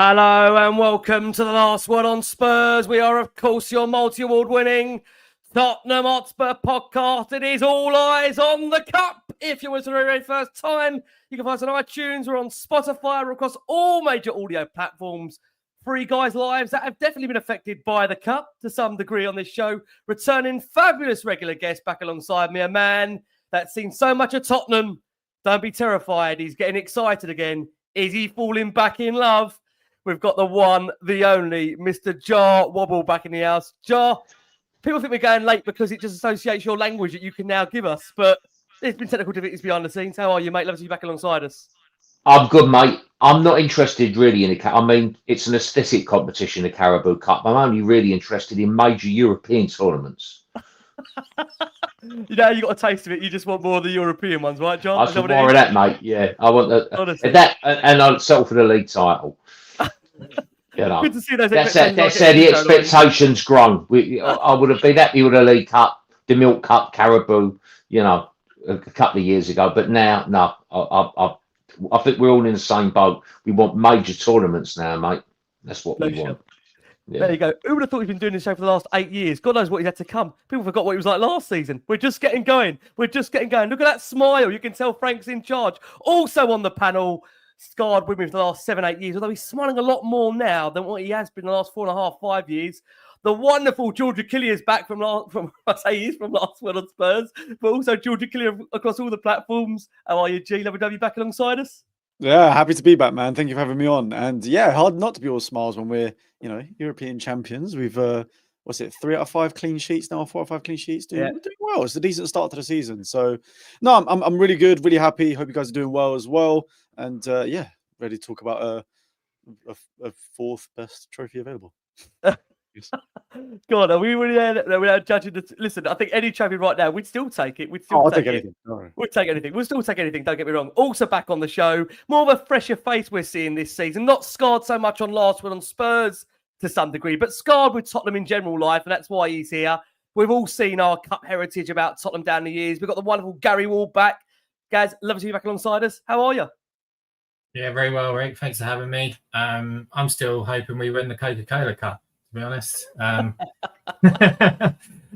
Hello and welcome to the Last Word on Spurs. We are, of course, your multi-award winning Tottenham Hotspur podcast. It is all eyes on the cup. If you're listening for the very first time, you can find us on iTunes. We're on Spotify. We're across all major audio platforms. Three guys' lives that have definitely been affected by the cup to some degree on this show. Returning fabulous regular guest back alongside me, a man that's seen so much of Tottenham. Don't be terrified. He's getting excited again. Is he falling back in love? We've got the one, the only, Mr. Jar Wobble back in the house. Jar, people think we're going late because it just associates your language that you can now give us. But there's been technical difficulties behind the scenes. How are you, mate? Love to see you back alongside us. I'm good, mate. I'm not interested really in the Cup. I mean, it's an aesthetic competition, the Carabao Cup. I'm only really interested in major European tournaments. You know, you got a taste of it. You just want more of the European ones, right, John? I just want more of that, mate. Yeah, I want that, and I'll settle for the league title. You know, good to see those. That's how the expectations grown. I would have been happy with the League Cup, the Milk Cup, Carabao. You know, a couple of years ago, but now, no. I think we're all in the same boat. We want major tournaments now, mate. That's what we want. Yeah. There you go. Who would have thought he's been doing this show for the last 8 years? God knows what he's had to come. People forgot what he was like last season. We're just getting going. Look at that smile. You can tell Frank's in charge. Also on the panel, scarred with me for the last 7-8 years, although he's smiling a lot more now than what he has been the last 4.5, 5 years. The wonderful Georgia Killier is back from Last Word on Spurs, but also Georgia Killier across all the platforms. How are you, G? Lovely to have you back alongside us. Yeah, happy to be back, man. Thank you for having me on. And yeah, hard not to be all smiles when we're, European champions. We've 3 out of 5 clean sheets now, 4 or 5 clean sheets. We're doing well. It's a decent start to the season. So no, I'm really good, really happy. Hope you guys are doing well as well. And ready to talk about a 4th best trophy available. God, are we really there without judging the... Listen, I think any trophy right now, we'd still take it. I'll take anything. Right. We'll take anything. We'll still take anything, don't get me wrong. Also back on the show, more of a fresher face we're seeing this season. Not scarred so much on Last Word on Spurs to some degree, but scarred with Tottenham in general life, and that's why he's here. We've all seen our cup heritage about Tottenham down the years. We've got the wonderful Gary Ward back. Guys, love to see you back alongside us. How are you? Yeah, very well, Rick. Thanks for having me. I'm still hoping we win the Coca-Cola Cup, to be honest.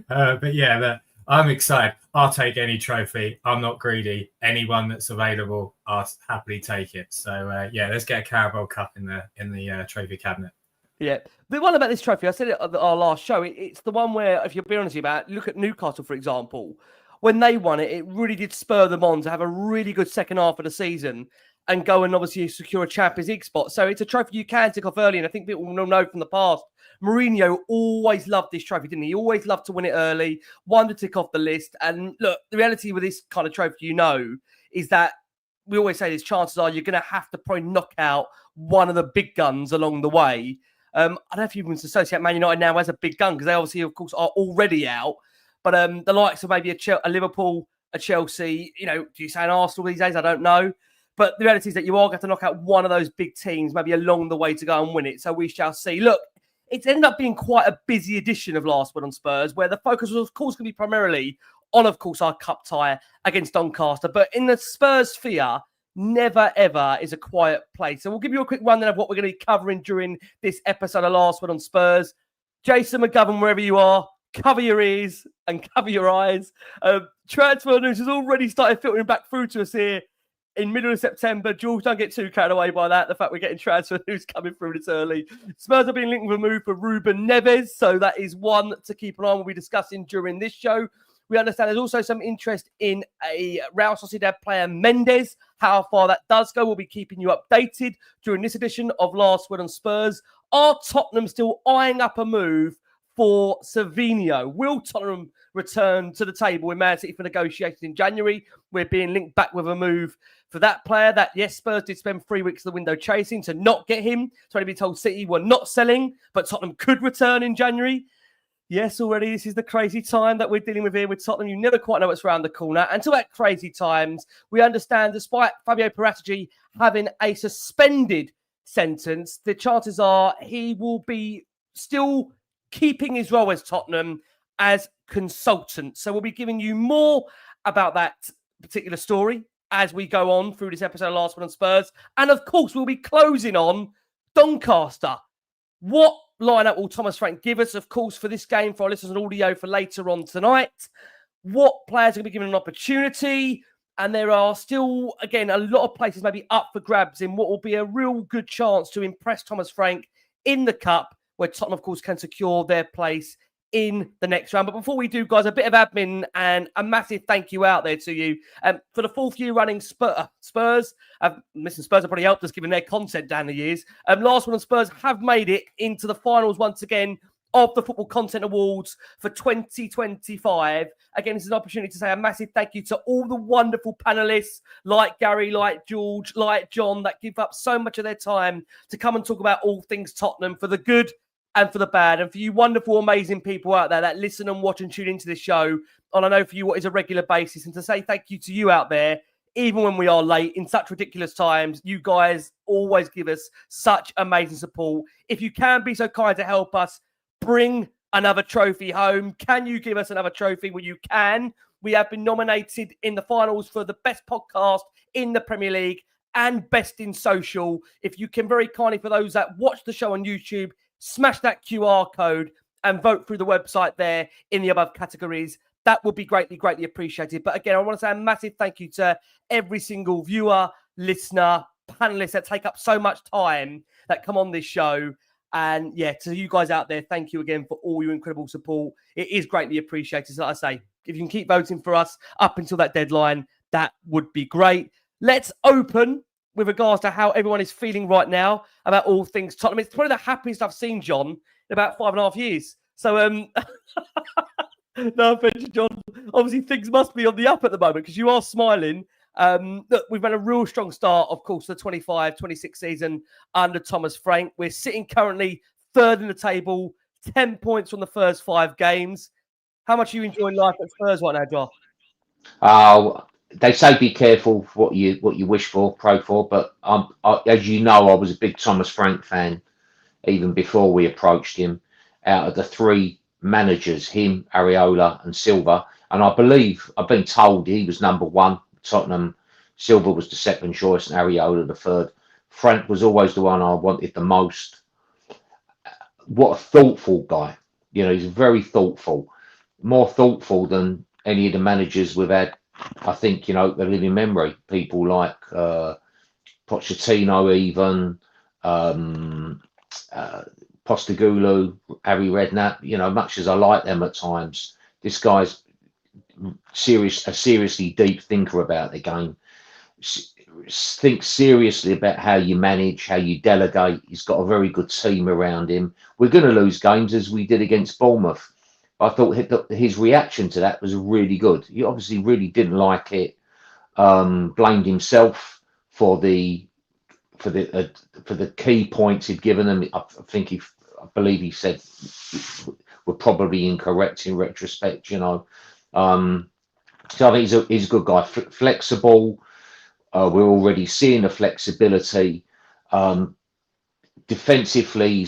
But yeah, I'm excited. I'll take any trophy. I'm not greedy. Anyone that's available, I'll happily take it. So let's get a Carabao Cup in the trophy cabinet. Yeah, the one about this trophy, I said it at our last show. It's the one where, if you'll be honest about it, look at Newcastle, for example. When they won it, it really did spur them on to have a really good second half of the season and go and obviously secure a Champions League spot. So it's a trophy you can tick off early, and I think people will know from the past, Mourinho always loved this trophy, didn't he? He always loved to win it early, one to tick off the list. And look, the reality with this kind of trophy, is that we always say there's chances are you're going to have to probably knock out one of the big guns along the way. I don't know if you can associate Man United now as a big gun, because they obviously, of course, are already out. But the likes of maybe a Liverpool, a Chelsea, do you say an Arsenal these days? I don't know. But the reality is that you are going to knock out one of those big teams, maybe along the way to go and win it. So we shall see. Look, it's ended up being quite a busy edition of Last Word on Spurs, where the focus was, of course, going to be primarily on, of course, our cup tie against Doncaster. But in the Spurs sphere, never, ever is a quiet place. So we'll give you a quick rundown of what we're going to be covering during this episode of Last Word on Spurs. Jason McGovern, wherever you are, cover your ears and cover your eyes. Transfer news has already started filtering back through to us here in middle of September. George, don't get too carried away by that. The fact we're getting transfer news coming through this early. Spurs have been linked with a move for Ruben Neves, so that is one to keep an eye on. We'll be discussing during this show. We understand there's also some interest in a Real Sociedad player, Méndez. How far that does go, we'll be keeping you updated during this edition of Last Word on Spurs. Are Tottenham still eyeing up a move for Savinho? Will Tottenham return to the table with Man City for negotiations in January? We're being linked back with a move for that player that, yes, Spurs did spend 3 weeks of the window chasing to not get him. So only be told City were not selling, but Tottenham could return in January. Yes, already this is the crazy time that we're dealing with here with Tottenham. You never quite know what's around the corner. And to that crazy times, we understand despite Fabio Paratici having a suspended sentence, the chances are he will be still keeping his role as Tottenham as consultant. So we'll be giving you more about that particular story as we go on through this episode of Last Word on Spurs. And of course, we'll be closing on Doncaster. What lineup will Thomas Frank give us, of course, for this game, for our listeners on audio for later on tonight? What players are going to be given an opportunity? And there are still, again, a lot of places maybe up for grabs in what will be a real good chance to impress Thomas Frank in the Cup, where Tottenham, of course, can secure their place in the next round. But before we do, guys, a bit of admin and a massive thank you out there to you. For the 4th year running Spurs, Spurs have probably helped us given their content down the years. Last one, Spurs have made it into the finals once again of the Football Content Awards for 2025. Again, this is an opportunity to say a massive thank you to all the wonderful panelists like Gary, like George, like John, that give up so much of their time to come and talk about all things Tottenham, for the good and for the bad. And for you wonderful, amazing people out there that listen and watch and tune into this show on, I know for you, what is a regular basis. And to say thank you to you out there, even when we are late in such ridiculous times, you guys always give us such amazing support. If you can be so kind to help us bring another trophy home, can you give us another trophy? Well, you can. We have been nominated in the finals for the best podcast in the Premier League and best in social. If you can very kindly, for those that watch the show on YouTube, smash that QR code and vote through the website there in the above categories. That would be greatly, greatly appreciated. But again, I want to say a massive thank you to every single viewer, listener, panelist that take up so much time that come on this show. And yeah, to you guys out there, thank you again for all your incredible support. It is greatly appreciated. So like I say, if you can keep voting for us up until that deadline, that would be great. Let's open with regards to how everyone is feeling right now about all things Tottenham. It's probably the happiest I've seen John in about 5.5 years. So, no offense, John. Obviously, things must be on the up at the moment because you are smiling. Look, we've had a real strong start, of course, the 25-26 season under Thomas Frank. We're sitting currently 3rd in the table, 10 points from the first 5 games. How much are you enjoying life at Spurs right now, John? They say be careful what you wish for, pray for. But as you know, I was a big Thomas Frank fan even before we approached him. Out of the 3 managers, him, Areola, and Silva, and I believe I've been told he was number 1. Tottenham, Silva was the 2nd choice, and Areola the 3rd. Frank was always the one I wanted the most. What a thoughtful guy! You know, he's very thoughtful, more thoughtful than any of the managers we've had. I think, you know, the living memory, people like Pochettino, even Postecoglou, Harry Redknapp. You know, much as I like them at times, this guy's a seriously deep thinker about the game. Think seriously about how you manage, how you delegate. He's got a very good team around him. We're going to lose games as we did against Bournemouth. I thought his reaction to that was really good. He obviously really didn't like it. Blamed himself for the key points he'd given them. I believe he said were probably incorrect in retrospect. You know, so I think he's a good guy. Flexible. We're already seeing the flexibility. Defensively,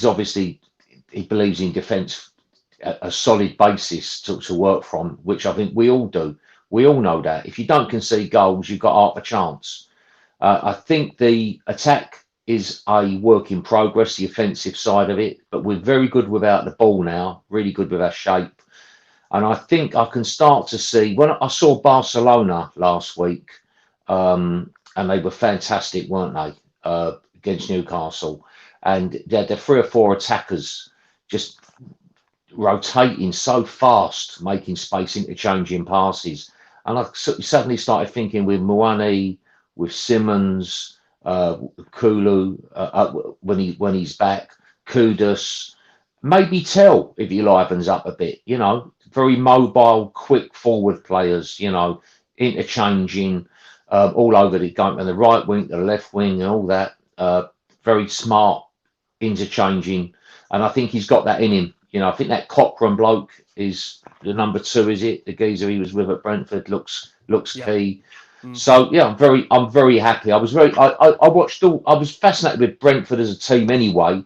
he believes in defence. A solid basis to work from, which I think we all do. We all know that if you don't concede goals, you've got half a chance. I think the attack is a work in progress, the offensive side of it, but we're very good without the ball now, really good with our shape. And I think I can start to see, when I saw Barcelona last week, and they were fantastic, weren't they, against Newcastle, and they had 3 or 4 attackers just rotating so fast, making space, interchanging passes. And I suddenly started thinking with Muani, with Simmons, Kulu, when he's back, Kudus, maybe Tell if he livens up a bit, you know, very mobile, quick forward players, you know, interchanging all over the game, and the right wing, the left wing, and all that. Very smart, interchanging. And I think he's got that in him. You know, I think that Cochran bloke is the number 2, is it? The geezer he was with at Brentford looks key. So yeah, I'm very happy. I was fascinated with Brentford as a team anyway.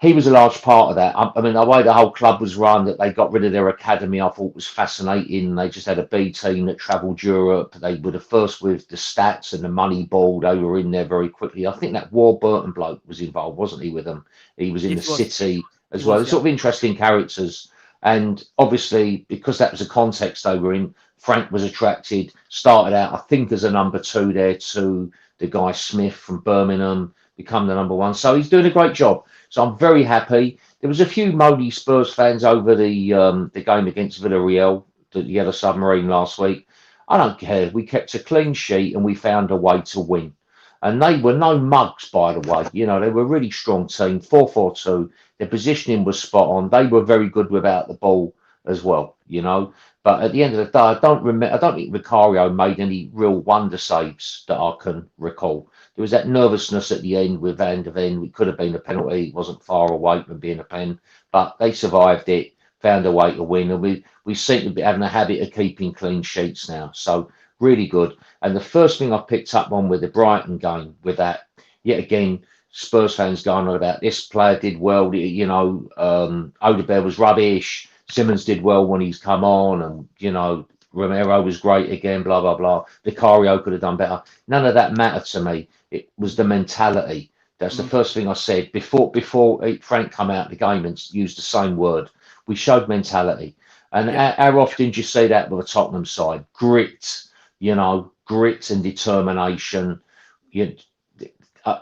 he was a large part of that. I mean, the way the whole club was run, that they got rid of their academy, I thought was fascinating. They just had a B team that travelled Europe. They were the first with the stats and the money ball. They were in there very quickly. I think that Warburton bloke was involved, wasn't he, with them? He was in the City as well. Sort of interesting characters. And obviously, because that was the context they were in, Frank was attracted, started out, I think, as a number 2 there to the guy Smith from Birmingham, become the number 1. So he's doing a great job. So I'm very happy. There was a few moany Spurs fans over the game against Villarreal, the Yellow Submarine last week. I don't care. We kept a clean sheet and we found a way to win. And they were no mugs, by the way. You know, they were a really strong team, 4-4-2. Their positioning was spot on. They were very good without the ball as well, you know. But at the end of the day, I don't think Vicario made any real wonder saves that I can recall. There was that nervousness at the end with Van der Ven. It could have been a penalty. It wasn't far away from being a pen, but they survived it, found a way to win. And we seem to be having a habit of keeping clean sheets now. So really good. And the first thing I picked up on with the Brighton game, with that, yet again, Spurs fans going on about this player did well. You know, Odegaard was rubbish. Simmons did well when he's come on, and you know, Romero was great again, blah blah blah. Vicario could have done better. None of that mattered to me. It was the mentality. That's the first thing I said before Frank come out of the game and used the same word. We showed mentality, and how often do you see that with a Tottenham side? Grit, you know, grit and determination.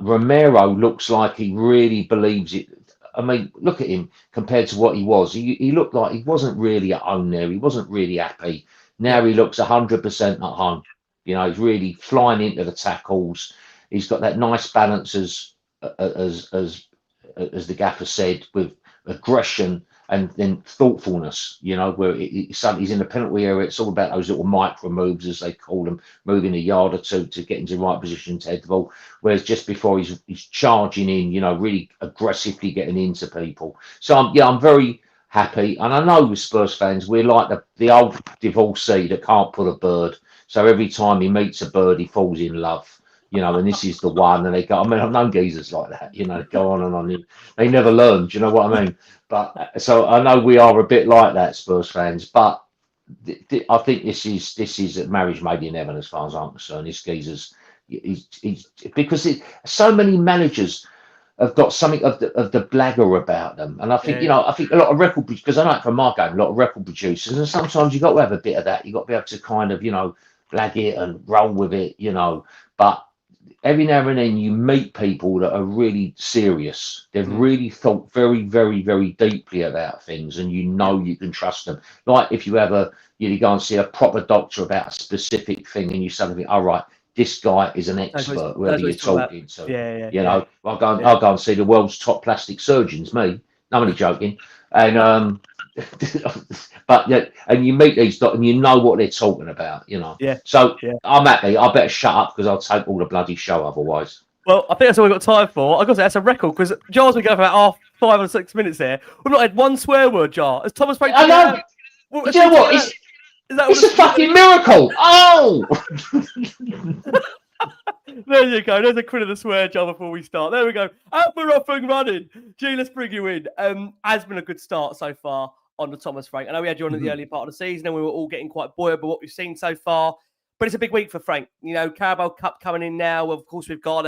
Romero looks like he really believes it. I mean, look at him compared to what he was. He looked like he wasn't really at home there. He wasn't really happy. Now he looks 100% at home. You know, he's really flying into the tackles. He's got that nice balance, as the gaffer said, with aggression and then thoughtfulness. You know, where he's in the penalty area. It's all about those little micro moves, as they call them, moving a yard or two to get into the right position to head the ball. Whereas just before he's charging in, you know, really aggressively getting into people. So I'm very happy. And I know with Spurs fans, we're like the old divorcee that can't put a bird. So every time he meets a bird, he falls in love. You know, and this is the one, and they go. I mean, I've known geezers like that. You know, go on and on. They never learn. Do you know what I mean? But so I know we are a bit like that, Spurs fans. But I think this is a marriage made in heaven, as far as I'm concerned. This geezer's, he's because so many managers have got something of the blagger about them, and I think you know, I think a lot of record, because I know it from my game, a lot of record producers, and sometimes you got to have a bit of that. You got to be able to kind of, you know, blag it and roll with it, you know, but every now and then you meet people that are really serious. They've really thought very, very, very deeply about things, and you know you can trust them. Like if you you go and see a proper doctor about a specific thing, and you suddenly think, all right, this guy is an expert, whoever you're talking to. You know, I'll go and see the world's top plastic surgeons, me. I'm only joking. And but and you meet these doctors and you know what they're talking about, you know. So I'm happy. I better shut up because I'll take all the bloody show otherwise. Well, I think that's all we've got time for. I've got to say, that's a record, because Jar's been going for about 5 or 6 minutes there. We've not had one swear word, Jar. As Thomas Frank, I know. Do you know what? It's a fucking miracle. Oh! There you go. There's a crit of the swear jar before we start. There we go. And we're off and running. Gee, let's bring you in. Has been a good start so far on the Thomas Frank. I know we had you on at the early part of the season and we were all getting quite buoyed by what we've seen so far. But it's a big week for Frank. You know, Carabao Cup coming in now. Of course, we've got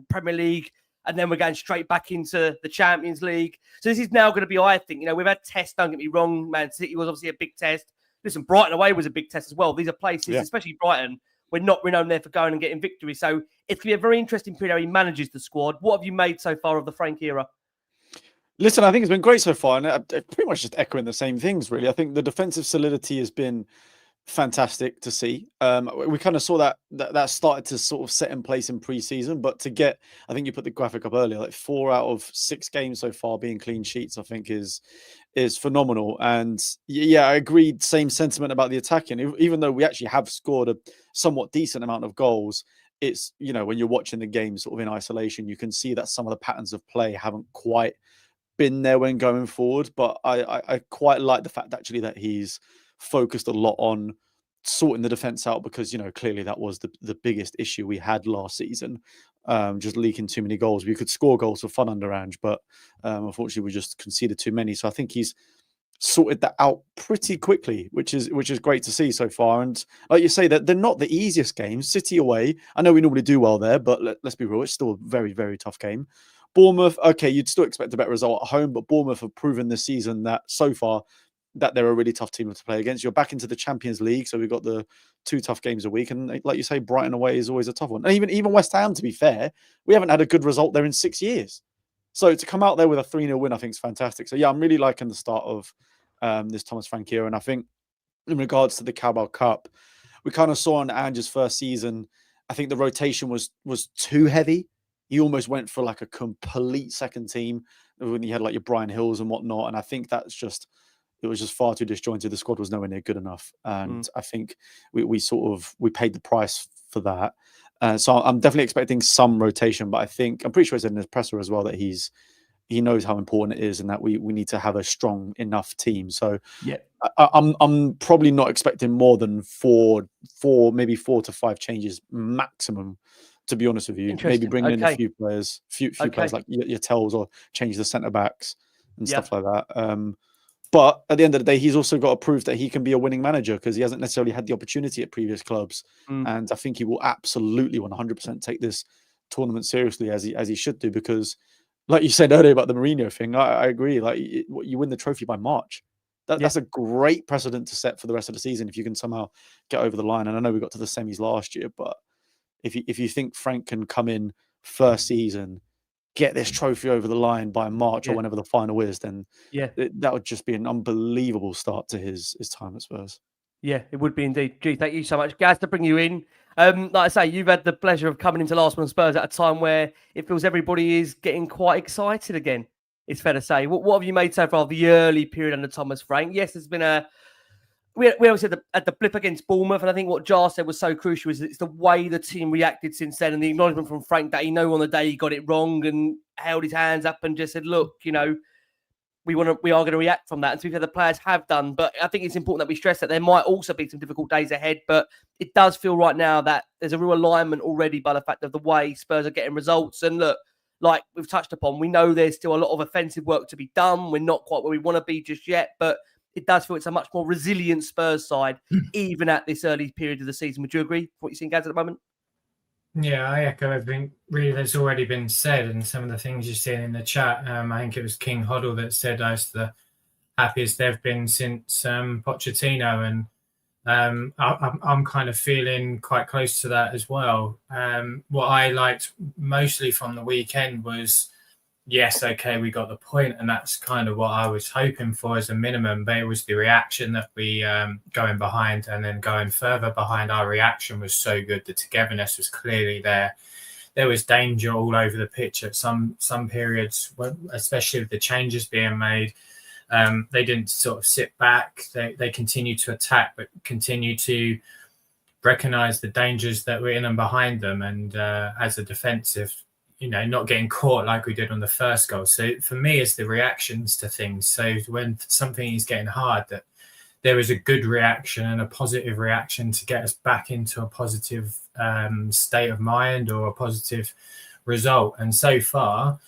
Premier League, and then we're going straight back into the Champions League. So this is now going to be, I think, you know, we've had tests, don't get me wrong. Man City was obviously a big test. Listen, Brighton away was a big test as well. These are places, especially Brighton, we're not renowned there for going and getting victory. So it's going to be a very interesting period how he manages the squad. What have you made so far of the Frank era? Listen, I think it's been great so far. And pretty much just echoing the same things, really. I think the defensive solidity has been fantastic to see. We kind of saw that started to sort of set in place in pre-season, but to get, I think you put the graphic up earlier, like 4 out of 6 games so far being clean sheets, I think is phenomenal. And yeah, I agreed, same sentiment about the attacking. Even though we actually have scored a somewhat decent amount of goals, it's, you know, when you're watching the game sort of in isolation, you can see that some of the patterns of play haven't quite been there when going forward. But I quite like the fact actually that he's focused a lot on sorting the defense out, because, you know, clearly that was the biggest issue we had last season. just leaking too many goals. We could score goals for fun under Ange, but unfortunately we just conceded too many. So I think he's sorted that out pretty quickly, which is great to see so far. And like you say, that they're not the easiest games. City away, I know we normally do well there, but let's be real, it's still a very, very tough game. Bournemouth, okay, you'd still expect a better result at home, but Bournemouth have proven this season that so far that they're a really tough team to play against. You're back into the Champions League, so we've got the 2 tough games a week. And like you say, Brighton away is always a tough one. And even West Ham, to be fair, we haven't had a good result there in 6 years. So to come out there with a 3-0 win, I think is fantastic. So yeah, I'm really liking the start of this Thomas Frank era. And I think in regards to the Carabao Cup, we kind of saw on Ange's first season, I think the rotation was too heavy. He almost went for like a complete second team when he had like your Brian Hills and whatnot. And I think it was just far too disjointed. The squad was nowhere near good enough. And I think we paid the price for that. So I'm definitely expecting some rotation, but I'm pretty sure he said in his presser as well that he knows how important it is and that we need to have a strong enough team. So yeah, I'm probably not expecting more than maybe 4 to 5 changes maximum, to be honest with you. Maybe bring in a few players, few players like your Tells, or change the centre backs and stuff like that. But at the end of the day, he's also got to prove that he can be a winning manager, because he hasn't necessarily had the opportunity at previous clubs. And I think he will absolutely 100% take this tournament seriously, as he should do, because like you said earlier about the Mourinho thing, I agree. Like you win the trophy by March. That's a great precedent to set for the rest of the season if you can somehow get over the line. And I know we got to the semis last year, but if you think Frank can come in first season, get this trophy over the line by March or whenever the final is, then that would just be an unbelievable start to his time at Spurs. Yeah, it would be indeed. Gee, thank you so much, Gaz, to bring you in. Like I say, you've had the pleasure of coming into Last Word on Spurs at a time where it feels everybody is getting quite excited again. It's fair to say. What have you made so far of the early period under Thomas Frank? Yes, there's been we obviously had the blip against Bournemouth, and I think what Jar said was so crucial is it's the way the team reacted since then, and the acknowledgement from Frank that he knew on the day he got it wrong and held his hands up and just said, look, we are going to react from that. And to be fair, the players have done. But I think it's important that we stress that there might also be some difficult days ahead. But it does feel right now that there's a real alignment already by the fact of the way Spurs are getting results. And look, like we've touched upon, we know there's still a lot of offensive work to be done. We're not quite where we want to be just yet. But it does feel it's a much more resilient Spurs side, even at this early period of the season. Would you agree with what you're seeing, Gaz, at the moment? Yeah, I echo everything really that's already been said, and some of the things you're seeing in the chat. I think it was King Hoddle that said it's the happiest they've been since Pochettino, and I'm kind of feeling quite close to that as well. What I liked mostly from the weekend was, yes, okay, we got the point, and that's kind of what I was hoping for as a minimum. But it was the reaction that we going behind and then going further behind. Our reaction was so good. The togetherness was clearly there. There was danger all over the pitch at some periods, especially with the changes being made. They didn't sort of sit back. They continued to attack, but continued to recognise the dangers that were in and behind them. And as a defensive, not getting caught like we did on the first goal. So for me, it's the reactions to things. So when something is getting hard, that there is a good reaction and a positive reaction to get us back into a positive state of mind or a positive result. And so far,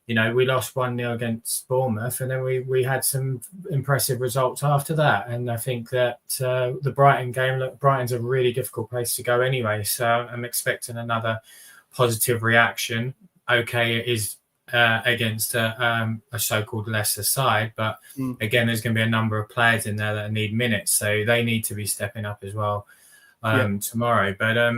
we lost 1-0 against Bournemouth, and then we had some impressive results after that. And I think that the Brighton game, look, Brighton's a really difficult place to go anyway. So I'm expecting another positive reaction. Okay, it is against a so-called lesser side, but again, there's going to be a number of players in there that need minutes, so they need to be stepping up as well tomorrow. But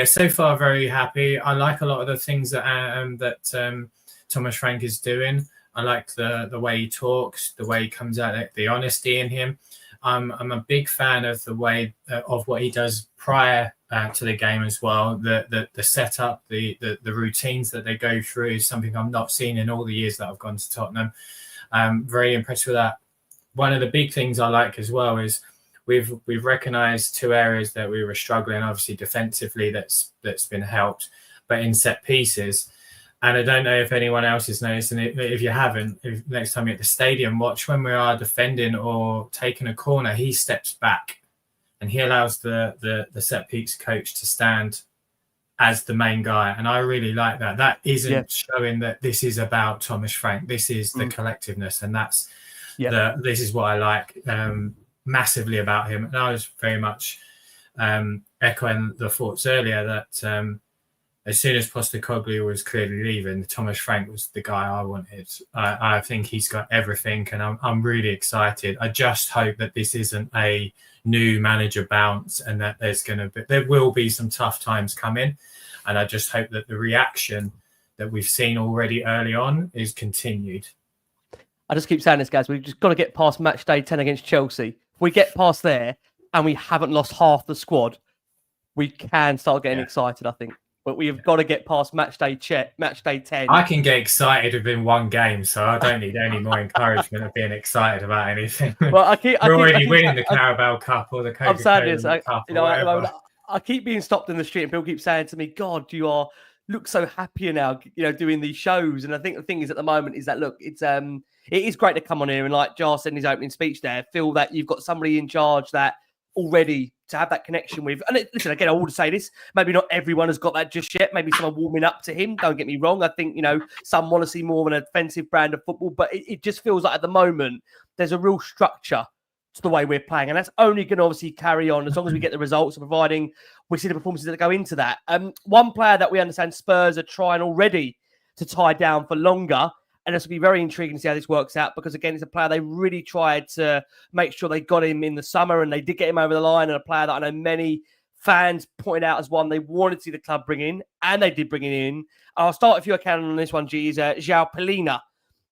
so far very happy. I like a lot of the things that Thomas Frank is doing. I like the way he talks, the way he comes out, the honesty in him. I'm a big fan of the way of what he does prior to the game as well. The setup, the routines that they go through is something I've not seen in all the years that I've gone to Tottenham. I'm very impressed with that. One of the big things I like as well is we've recognised 2 areas that we were struggling. Obviously, defensively, that's been helped, but in set pieces. And I don't know if anyone else is noticing it. If you haven't, next time you're at the stadium, watch when we are defending or taking a corner, he steps back and he allows the set piece coach to stand as the main guy, and I really like that. That isn't showing that this is about Thomas Frank. This is the collectiveness, and that's this is what I like massively about him. And I was very much echoing the thoughts earlier that as soon as Postecoglou was clearly leaving, Thomas Frank was the guy I wanted. I think he's got everything, and I'm really excited. I just hope that this isn't a new manager bounce, and that there will be some tough times coming, and I just hope that the reaction that we've seen already early on is continued. I just keep saying this, guys. We've just got to get past match day 10 against Chelsea. If we get past there and we haven't lost half the squad, we can start getting excited, I think. But we've got to get past match day 10. I can get excited within one game, so I don't need any more encouragement of being excited about anything. Well, we're already winning the Carabao Cup or the Coca-Cola Cup. I keep being stopped in the street, and people keep saying to me, "God, you look so happier now, doing these shows." And I think the thing is, at the moment, is that look, it is great to come on here and, like Jar said in his opening speech, there, feel that you've got somebody in charge that already to have that connection with. And listen, again, I want to say this, maybe not everyone has got that just yet. Maybe someone warming up to him. Don't get me wrong. I think, some want to see more of an offensive brand of football, but it just feels like at the moment, there's a real structure to the way we're playing. And that's only going to obviously carry on as long as we get the results, providing we see the performances that go into that. One player that we understand Spurs are trying already to tie down for longer. And this will be very intriguing to see how this works out, because, again, it's a player they really tried to make sure they got him in the summer, and they did get him over the line, and a player that I know many fans pointed out as one they wanted to see the club bring in, and they did bring it in. I'll start, if you can, on this one, G, is João Palhinha.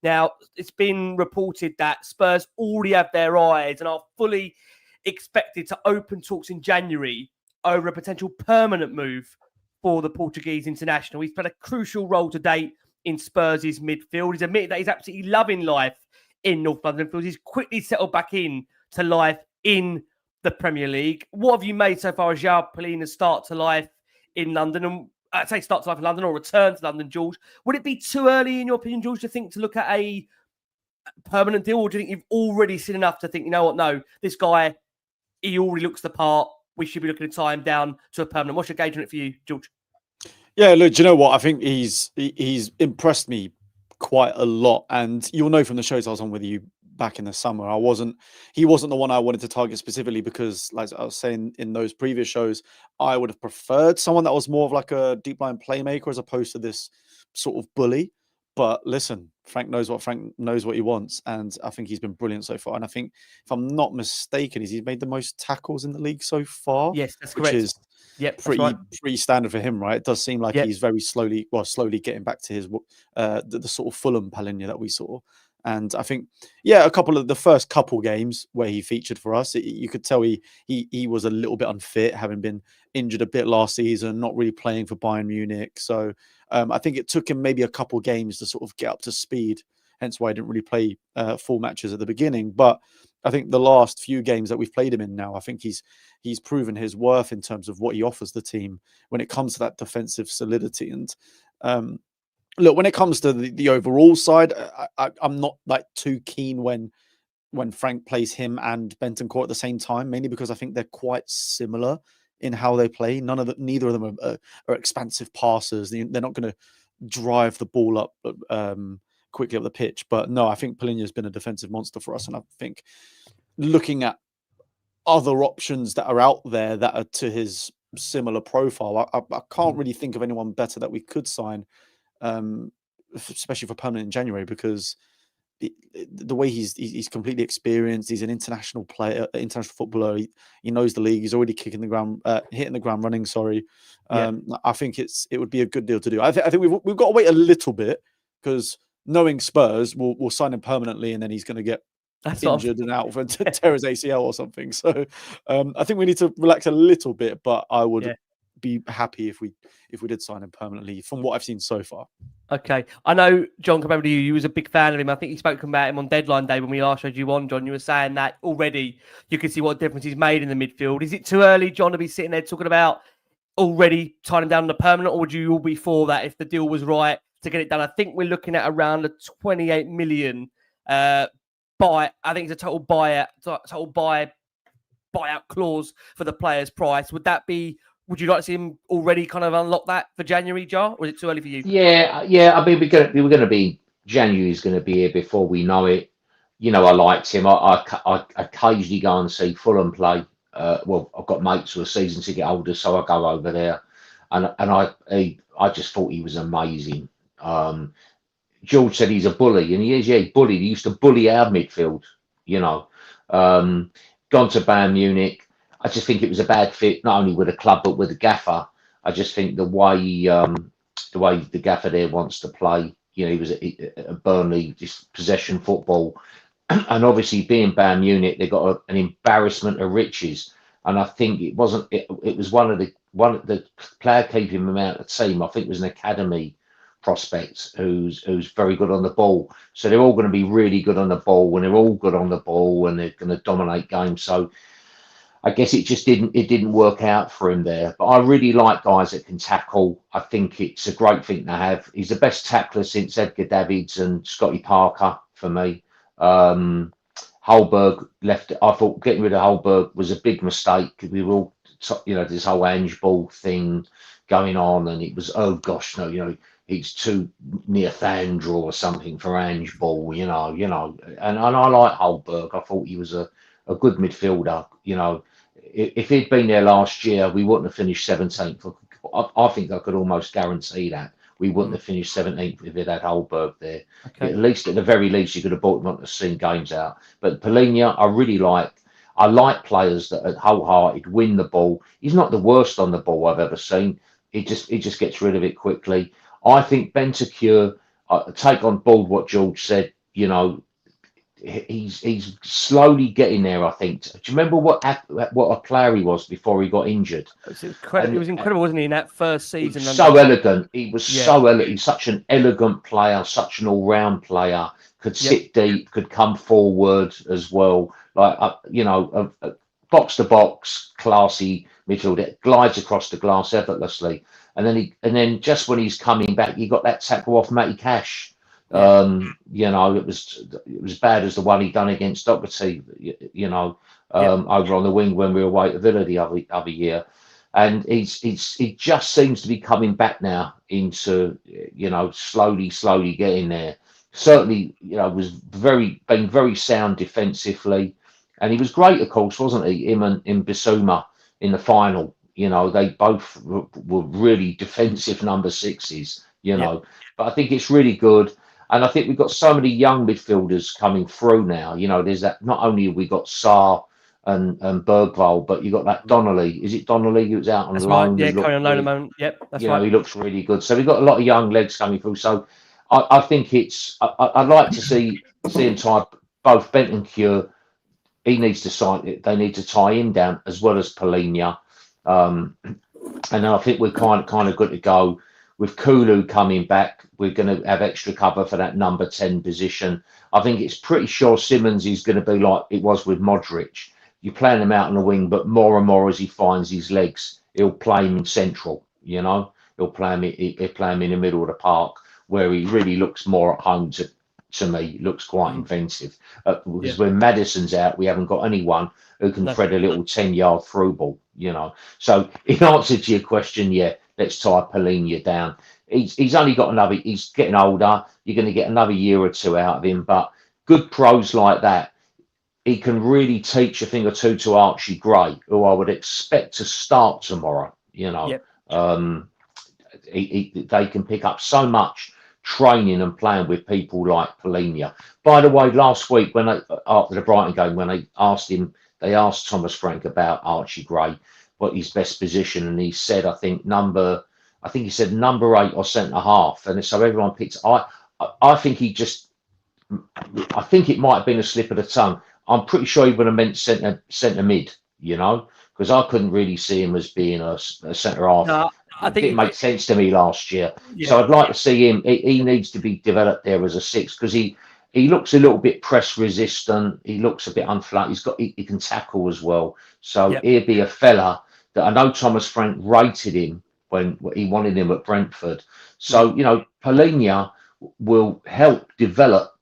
Now, it's been reported that Spurs already have their eyes and are fully expected to open talks in January over a potential permanent move for the Portuguese international. He's played a crucial role to date in Spurs' midfield. He's admitted that he's absolutely loving life in North London. Feels he's quickly settled back in to life in the Premier League. What have you made so far as João Palhinha's start to life in London? And I'd say start to life in London or return to London, George. Would it be too early, in your opinion, George, to think to look at a permanent deal? Or do you think you've already seen enough to think, no, this guy, he already looks the part. We should be looking to tie him down to a permanent. What's your gauge on it for you, George? Yeah, look, do you know what? I think he's impressed me quite a lot. And you'll know from the shows I was on with you back in the summer, he wasn't the one I wanted to target specifically, because, like I was saying in those previous shows, I would have preferred someone that was more of like a deep line playmaker as opposed to this sort of bully. But listen, Frank knows what he wants, and I think he's been brilliant so far. And I think, if I'm not mistaken, he's made the most tackles in the league so far. Yes, that's correct. Which is pretty standard for him, right? It does seem like he's very slowly getting back to his the sort of Fulham Palhinha that we saw. And I think, a couple of the first couple games where he featured for us, you could tell he was a little bit unfit, having been injured a bit last season, not really playing for Bayern Munich. So I think it took him maybe a couple games to sort of get up to speed. Hence why he didn't really play full matches at the beginning. But I think the last few games that we've played him in now, I think he's proven his worth in terms of what he offers the team when it comes to that defensive solidity. And look, when it comes to the overall side, I'm not like too keen when Frank plays him and Bentancur at the same time, mainly because I think they're quite similar in how they play. Neither of them are expansive passers. They're not going to drive the ball up quickly up the pitch. But no, I think Palhinha has been a defensive monster for us, and I think looking at other options that are out there that are to his similar profile, I can't really think of anyone better that we could sign, especially for permanent in January, because the way he's completely experienced. He's an international player, international footballer. He knows the league. He's already hitting the ground running. Sorry, I think it would be a good deal to do. I think we've got to wait a little bit, because knowing Spurs, we'll sign him permanently, and then he's going to get injured and out for tear his ACL or something. So I think we need to relax a little bit. But I would be happy if we did sign him permanently, from what I've seen so far. Okay. I know, John, come over to you. You was a big fan of him. I think you spoke about him on deadline day when we last showed you on, John. You were saying that already you could see what difference he's made in the midfield. Is it too early, John, to be sitting there talking about already tying him down on the permanent, or would you all be for that if the deal was right to get it done? I think we're looking at around a 28 million buy. I think it's a total buyout clause for the player's price. Would that be would you like to see him already kind of unlock that for January, Jar, or is it too early for you? Yeah. I mean, we're going to be January's going to be here before we know it. You know, I liked him. I occasionally go and see Fulham play. Well, I've got mates who are season ticket holders, so I go over there, and I just thought he was amazing. George said he's a bully, and he is. Yeah, he bullied. He used to bully our midfield. You know, gone to Bayern Munich. I just think it was a bad fit, not only with the club but with the gaffer. I just think the way the gaffer there wants to play. You know, he was at Burnley, just possession football, and obviously being Bayern Munich, they got an embarrassment of riches. And I think it wasn't. It was one of the player keeping him out of the team. I think it was an academy prospect who's very good on the ball. So they're all going to be really good on the ball, and they're all good on the ball, and they're going to dominate games. So I guess it just didn't work out for him there. But I really like guys that can tackle. I think it's a great thing to have. He's the best tackler since Edgar Davids and Scotty Parker for me. Holberg left. I thought getting rid of Holberg was a big mistake because we were all, you know, this whole Ange Ball thing going on, and it was, oh gosh, no, you know, he's too near Thandra or something for Ange Ball, you know, and I like Holberg. I thought he was a good midfielder, you know. If he'd been there last year, we wouldn't have finished 17th. I think I could almost guarantee that we wouldn't have finished 17th if it had Holberg there. Okay. At least, at the very least, you could have bought him on to see games out. But Palhinha, I really like. I like players that are wholehearted, win the ball. He's not the worst on the ball I've ever seen. He just gets rid of it quickly. I think Bentancur, take on board what George said. You know, he's slowly getting there. I think. Do you remember what a player he was before he got injured? It was incredible, wasn't he, in that first season? So elegant. He was so elegant. He's such an elegant player, such an all-round player. Could sit deep, could come forward as well. Like you know, box to box, classy midfielder, glides across the glass effortlessly. And then just when he's coming back, he got that tackle off Matty Cash. You know, it was bad as the one he done against Doherty, you know, over on the wing when we were away at Villa the other year. And he just seems to be coming back now into, you know, slowly getting there. Certainly, you know, been very sound defensively, and he was great, of course, wasn't he? Him and Bissouma in the final. You know, they both were really defensive number sixes. You know, but I think it's really good. And I think we've got so many young midfielders coming through now. You know, there's that. Not only have we got Sarr and Bergvall, but you got that Donnelly. Is it Donnelly who was out on loan? Right. Yeah, coming on loan at the moment. Yep, that's right. You know, he looks really good. So we've got a lot of young legs coming through. So I think it's. I'd like to see him tie both Bentancur. He needs to sign it. They need to tie him down as well as Palhinha. And I think we're kind of good to go. With Kulu coming back, we're going to have extra cover for that number 10 position. I think it's pretty sure Simmons is going to be like it was with Modric. You're playing him out on the wing, but more and more as he finds his legs, he'll play him central. You know, he'll play him in the middle of the park where he really looks more at home. To me, looks quite inventive. Because when Maddison's out, we haven't got anyone who can thread a little 10-yard through ball. You know, so in answer to your question, let's tie Palhinha down. He's only got another. He's getting older. You're going to get another year or two out of him. But good pros like that, he can really teach a thing or two to Archie Gray, who I would expect to start tomorrow. You know, they can pick up so much training and playing with people like Palhinha. By the way, last week after the Brighton game, when they asked Thomas Frank about Archie Gray, what his best position, and he said, I think he said number 8 or centre half, and so everyone picked. I think I think it might have been a slip of the tongue. I'm pretty sure he would have meant centre mid, you know, because I couldn't really see him as being a centre half. No, I think it made sense to me last year. So I'd like to see him. He needs to be developed there as a 6 because he looks a little bit press resistant. He looks a bit unflat. He can tackle as well. So he'd be a fella that I know Thomas Frank rated him when he wanted him at Brentford. So, you know, Palhinha will help develop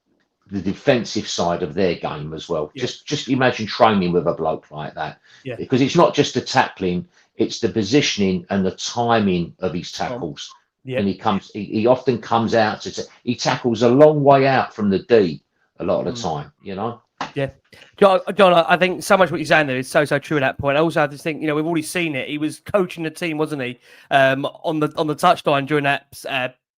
the defensive side of their game as well. Just imagine training with a bloke like that. Because it's not just the tackling. It's the positioning and the timing of his tackles. Yeah. And he often comes out he tackles a long way out from the D a lot of the time, you know. Yeah, John, I think so much what you're saying there is so true at that point. Also, I just think we've already seen it. He was coaching the team, wasn't he, on the touchline during that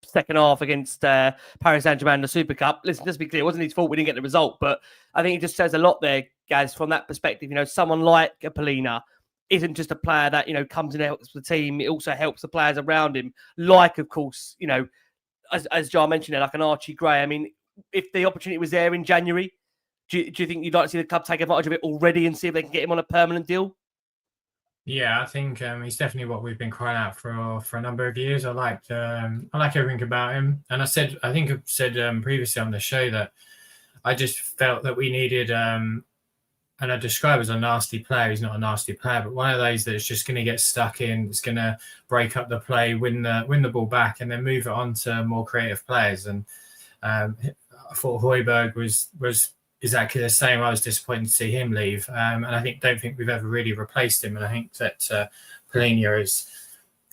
second half against Paris Saint-Germain in the Super Cup. Listen, just to be clear, it wasn't his fault we didn't get the result, but I think it just says a lot there, guys, from that perspective. Someone like a Palhinha isn't just a player that comes and helps the team. It also helps the players around him, like, of course, as John mentioned, like an Archie Gray. I mean, if the opportunity was there in January, do you think you'd like to see the club take advantage of it already and see if they can get him on a permanent deal? Yeah, I think he's definitely what we've been crying out for a number of years. I like everything about him, and I think I've said previously on the show that I just felt that we needed, and I describe as a nasty player. He's not a nasty player, but one of those that's just going to get stuck in. It's going to break up the play, win the ball back, and then move it on to more creative players. And I thought Højbjerg was exactly the same. I was disappointed to see him leave, and I don't think we've ever really replaced him. And I think that Palhinha is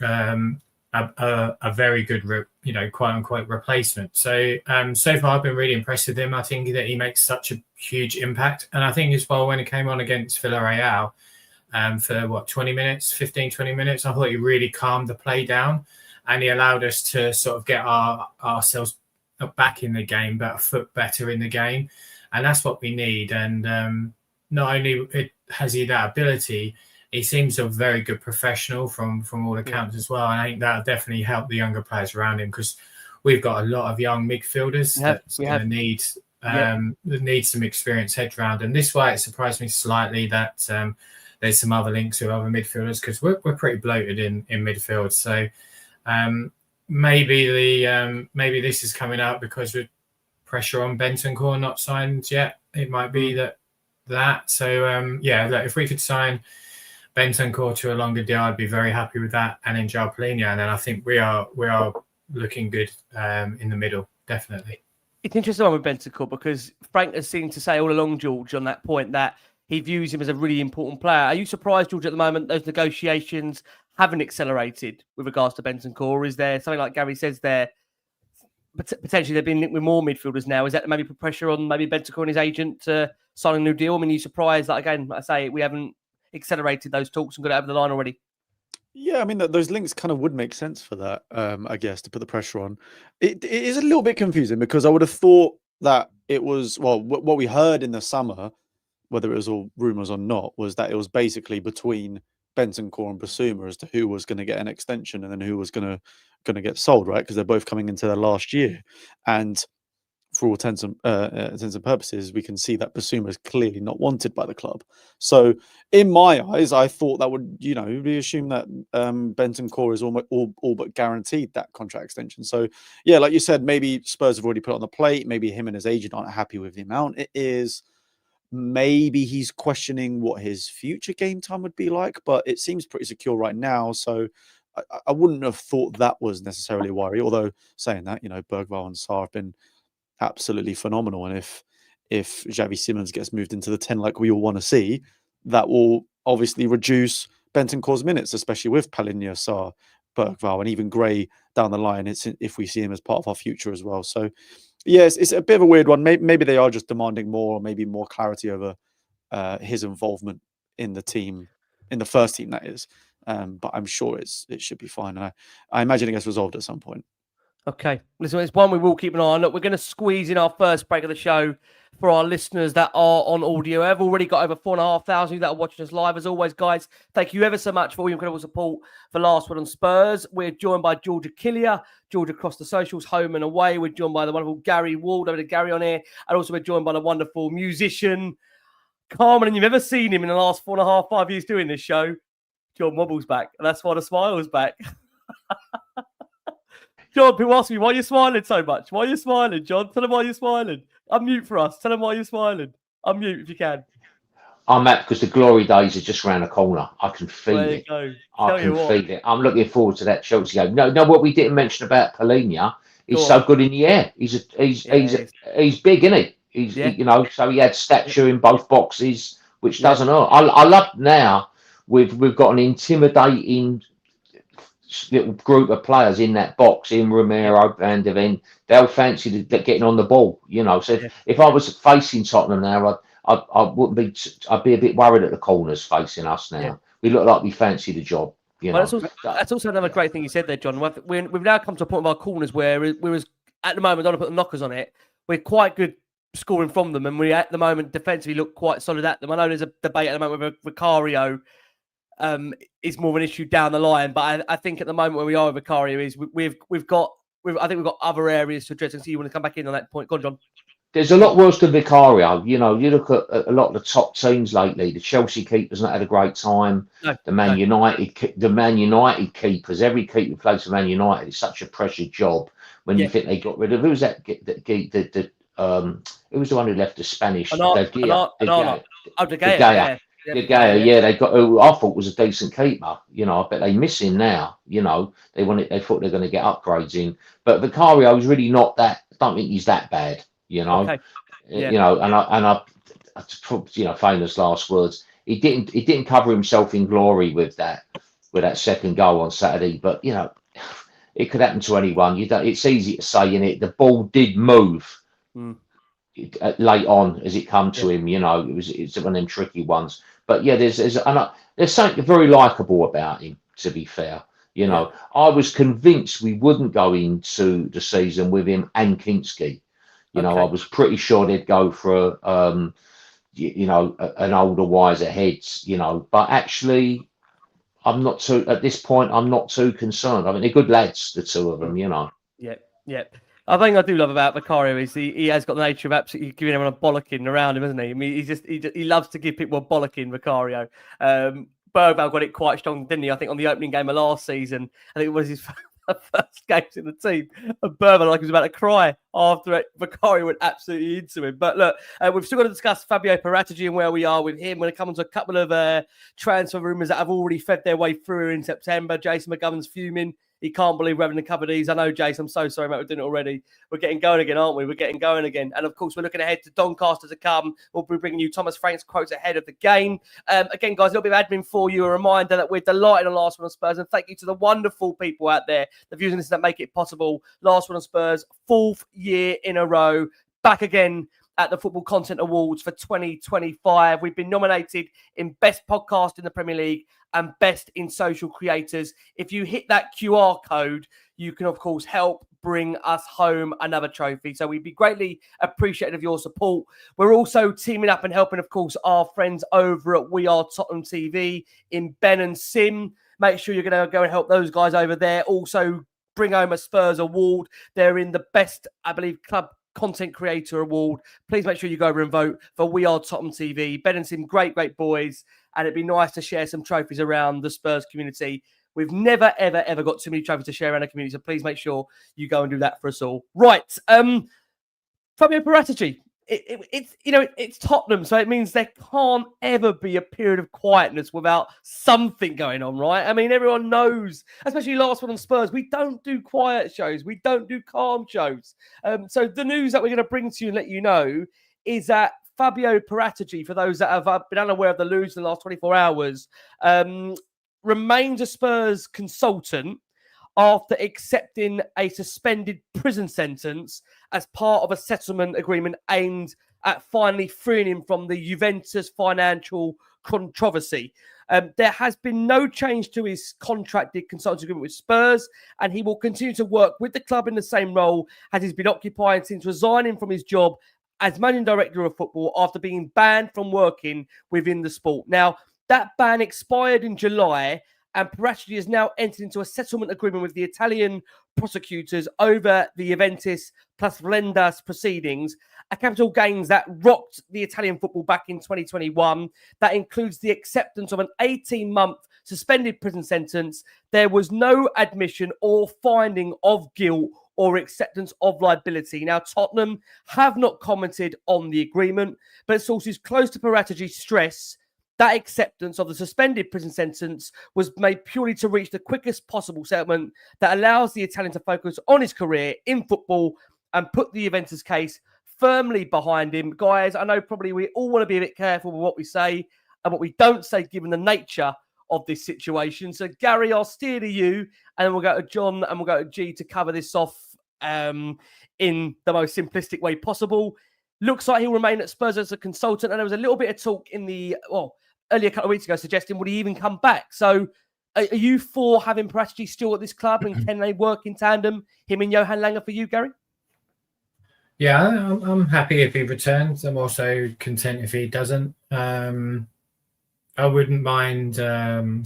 a very good, quote unquote replacement. So so far I've been really impressed with him. I think that he makes such a huge impact, and I think as well when he came on against Villarreal for 20 minutes, I thought he really calmed the play down, and he allowed us to sort of get ourselves back in the game, but a foot better in the game. And that's what we need. And not only has he that ability, he seems a very good professional from all accounts as well. And I think that'll definitely help the younger players around him, because we've got a lot of young midfielders that's going to need some experience head round. And this way it surprised me slightly that there's some other links with other midfielders, because we're pretty bloated in midfield. So maybe this is coming out because we're pressure on Bentancur not signed yet. It might be that. So look, if we could sign Bentancur to a longer deal, I'd be very happy with that, and then João Palhinha, and then I think we are looking good in the middle, definitely. It's interesting one with Bentancur, because Frank has seemed to say all along, George, on that point that he views him as a really important player. Are you surprised, George, at the moment those negotiations haven't accelerated with regards to Bentancur? Or is there something like Gary says there? Potentially they've been linked with more midfielders now. Is that maybe put pressure on maybe Bentancur and his agent to sign a new deal? I mean, are you surprised that, again, like I say, we haven't accelerated those talks and got it over the line already? Yeah, I mean, those links kind of would make sense for that, I guess, to put the pressure on. It is a little bit confusing, because I would have thought that it was, well, what we heard in the summer, whether it was all rumours or not, was that it was basically between Bentancur and Bissouma as to who was going to get an extension and then who was going to get sold, right? Because they're both coming into their last year, and for all intents and purposes, we can see that Bissouma is clearly not wanted by the club. So, in my eyes, I thought that would, we assume that Bentancur is all but guaranteed that contract extension. So, yeah, like you said, maybe Spurs have already put it on the plate. Maybe him and his agent aren't happy with the amount it is. Maybe he's questioning what his future game time would be like, but it seems pretty secure right now. So I wouldn't have thought that was necessarily a worry. Although saying that, Bergvall and Sarr have been absolutely phenomenal. And if Xavi Simons gets moved into the 10 like we all want to see, that will obviously reduce Bentancur's minutes, especially with Palhinha, Sarr, Bergvall, and even Gray down the line. It's if we see him as part of our future as well. So, yes, it's a bit of a weird one. Maybe they are just demanding more, or maybe more clarity over his involvement in the team, in the first team, that is. But I'm sure it should be fine. And I imagine it gets resolved at some point. Okay. Listen, it's one we will keep an eye on. Look, we're going to squeeze in our first break of the show for our listeners that are on audio. I've already got over 4,500 that are watching us live. As always, guys, thank you ever so much for all your incredible support for Last Word on Spurs. We're joined by Georgia Killier, Georgia across the socials, home and away. We're joined by the wonderful Gary Ward, over to Gary on here. And also we're joined by the wonderful musician, Carmen, and you've ever seen him in the last 5 years doing this show. John Wobble's back, and that's why the smile's back. John, people ask me, why are you smiling so much? Why are you smiling, John? Tell them why you're smiling. Unmute for us. Tell them why you're smiling. Unmute if you can. I'm happy because the glory days are just around the corner. I can feel it. I can feel it. I'm looking forward to that Chelsea game. No, what we didn't mention about Palhinha, he's so good in the air. He's big, isn't he? He's so he had stature in both boxes, which doesn't hurt. I love now we've got an intimidating little group of players in that box, in Romero, Van der Ven. They'll fancy getting on the ball, you know. So if I was facing Tottenham now, I wouldn't be. I'd be a bit worried at the corners facing us now. Yeah. We look like we fancy the job, you know. That's also another great thing you said there, John. We've now come to a point of our corners where we're at the moment, I don't want to put the knockers on it, we're quite good scoring from them, and we at the moment defensively look quite solid at them. I know there's a debate at the moment with Vicario. Is more of an issue down the line, but I think at the moment where we are with Vicario is I think we've got other areas to address. And so you want to come back in on that point? Go on, John. There's a lot worse than Vicario. You know, you look at a lot of the top teams lately. The Chelsea keeper's not had a great time. No, the Man United keepers. Every keeper who plays for Man United is such a pressured job. When you think they got rid of who was that? Who was the one who left the Spanish? De Gea. They got who I thought was a decent keeper. You know, I bet they miss him now. You know, they thought they're going to get upgrades in, but Vicario is really not that. I don't think he's that bad. You know, you know, and I you know, famous last words. He didn't cover himself in glory with that second goal on Saturday, but you know, it could happen to anyone. It's easy to say, innit? The ball did move. Late on as it come to him, you know, it's one of them tricky ones. But yeah, there's something very likable about him. To be fair, you know, I was convinced we wouldn't go into the season with him and Kinski. You know, I was pretty sure they'd go for you know, an older, wiser heads. You know, but actually, I'm not too at this point. I'm not too concerned. I mean, they're good lads, the two of them. You know. Yeah. I think I do love about Vicario is he has got the nature of absolutely giving everyone a bollocking around him, isn't he? I mean, he loves to give people a bollocking, Vicario. Bergvall got it quite strong, didn't he? I think on the opening game of last season, I think it was his first games in the team. And Bergvall, like he was about to cry after it. Vicario went absolutely into him. But look, we've still got to discuss Fabio Paratici and where we are with him. We're going to come on to a couple of transfer rumours that have already fed their way through in September. Jason McGovern's fuming. He can't believe we're having to cover these. I know, Jason, I'm so sorry, mate. We're doing it already. We're getting going again, aren't we? We're getting going again. And, of course, we're looking ahead to Doncaster to come. We'll be bringing you Thomas Frank's quotes ahead of the game. Again, guys, a little bit of admin for you. A reminder that we're delighted on Last Word on Spurs. And thank you to the wonderful people out there, the viewers and listeners that make it possible. Last Word on Spurs, 4th year in a row. Back again at the Football Content Awards for 2025. We've been nominated in Best Podcast in the Premier League and Best in Social Creators. If you hit that QR code, you can, of course, help bring us home another trophy. So we'd be greatly appreciative of your support. We're also teaming up and helping, of course, our friends over at We Are Tottenham TV in Ben and Sim. Make sure you're going to go and help those guys over there. Also, bring home a Spurs award. They're in the Best, I believe, Club Content Creator Award. Please make sure you go over and vote for We Are Tottenham TV. Ben and Sim, great boys. And it'd be nice to share some trophies around the Spurs community. We've never, ever got too many trophies to share around the community. So please make sure you go and do that for us all. Right. Fabio Paratici. It's Tottenham, so it means there can't ever be a period of quietness without something going on, right? I mean, everyone knows, especially Last Word on Spurs, we don't do quiet shows. We don't do calm shows. So the news that we're going to bring to you and let you know is that Fabio Paratici, for those that have been unaware of the news in the last 24 hours, remains a Spurs consultant after accepting a suspended prison sentence as part of a settlement agreement aimed at finally freeing him from the Juventus financial controversy. There has been no change to his contracted consulting agreement with Spurs, and he will continue to work with the club in the same role as he's been occupying since resigning from his job as managing director of football after being banned from working within the sport. Now, that ban expired in July, and Paratici has now entered into a settlement agreement with the Italian prosecutors over the Juventus plus Vlendas proceedings, a capital gains that rocked the Italian football back in 2021. That includes the acceptance of an 18-month suspended prison sentence. There was no admission or finding of guilt or acceptance of liability. Now, Tottenham have not commented on the agreement, but sources close to Paratici stress that acceptance of the suspended prison sentence was made purely to reach the quickest possible settlement that allows the Italian to focus on his career in football and put the Juventus case firmly behind him. Guys, I know probably we all want to be a bit careful with what we say and what we don't say, given the nature of this situation. So, Gary, I'll steer to you, and then we'll go to John and we'll go to G to cover this off in the most simplistic way possible. Looks like he'll remain at Spurs as a consultant, and there was a little bit of talk in the earlier a couple of weeks ago suggesting would he even come back. So, are you for having Paratici still at this club, and can they work in tandem, him and Johan Langer, for you, Gary? Yeah, I'm happy if he returns. I'm also content if he doesn't. I wouldn't mind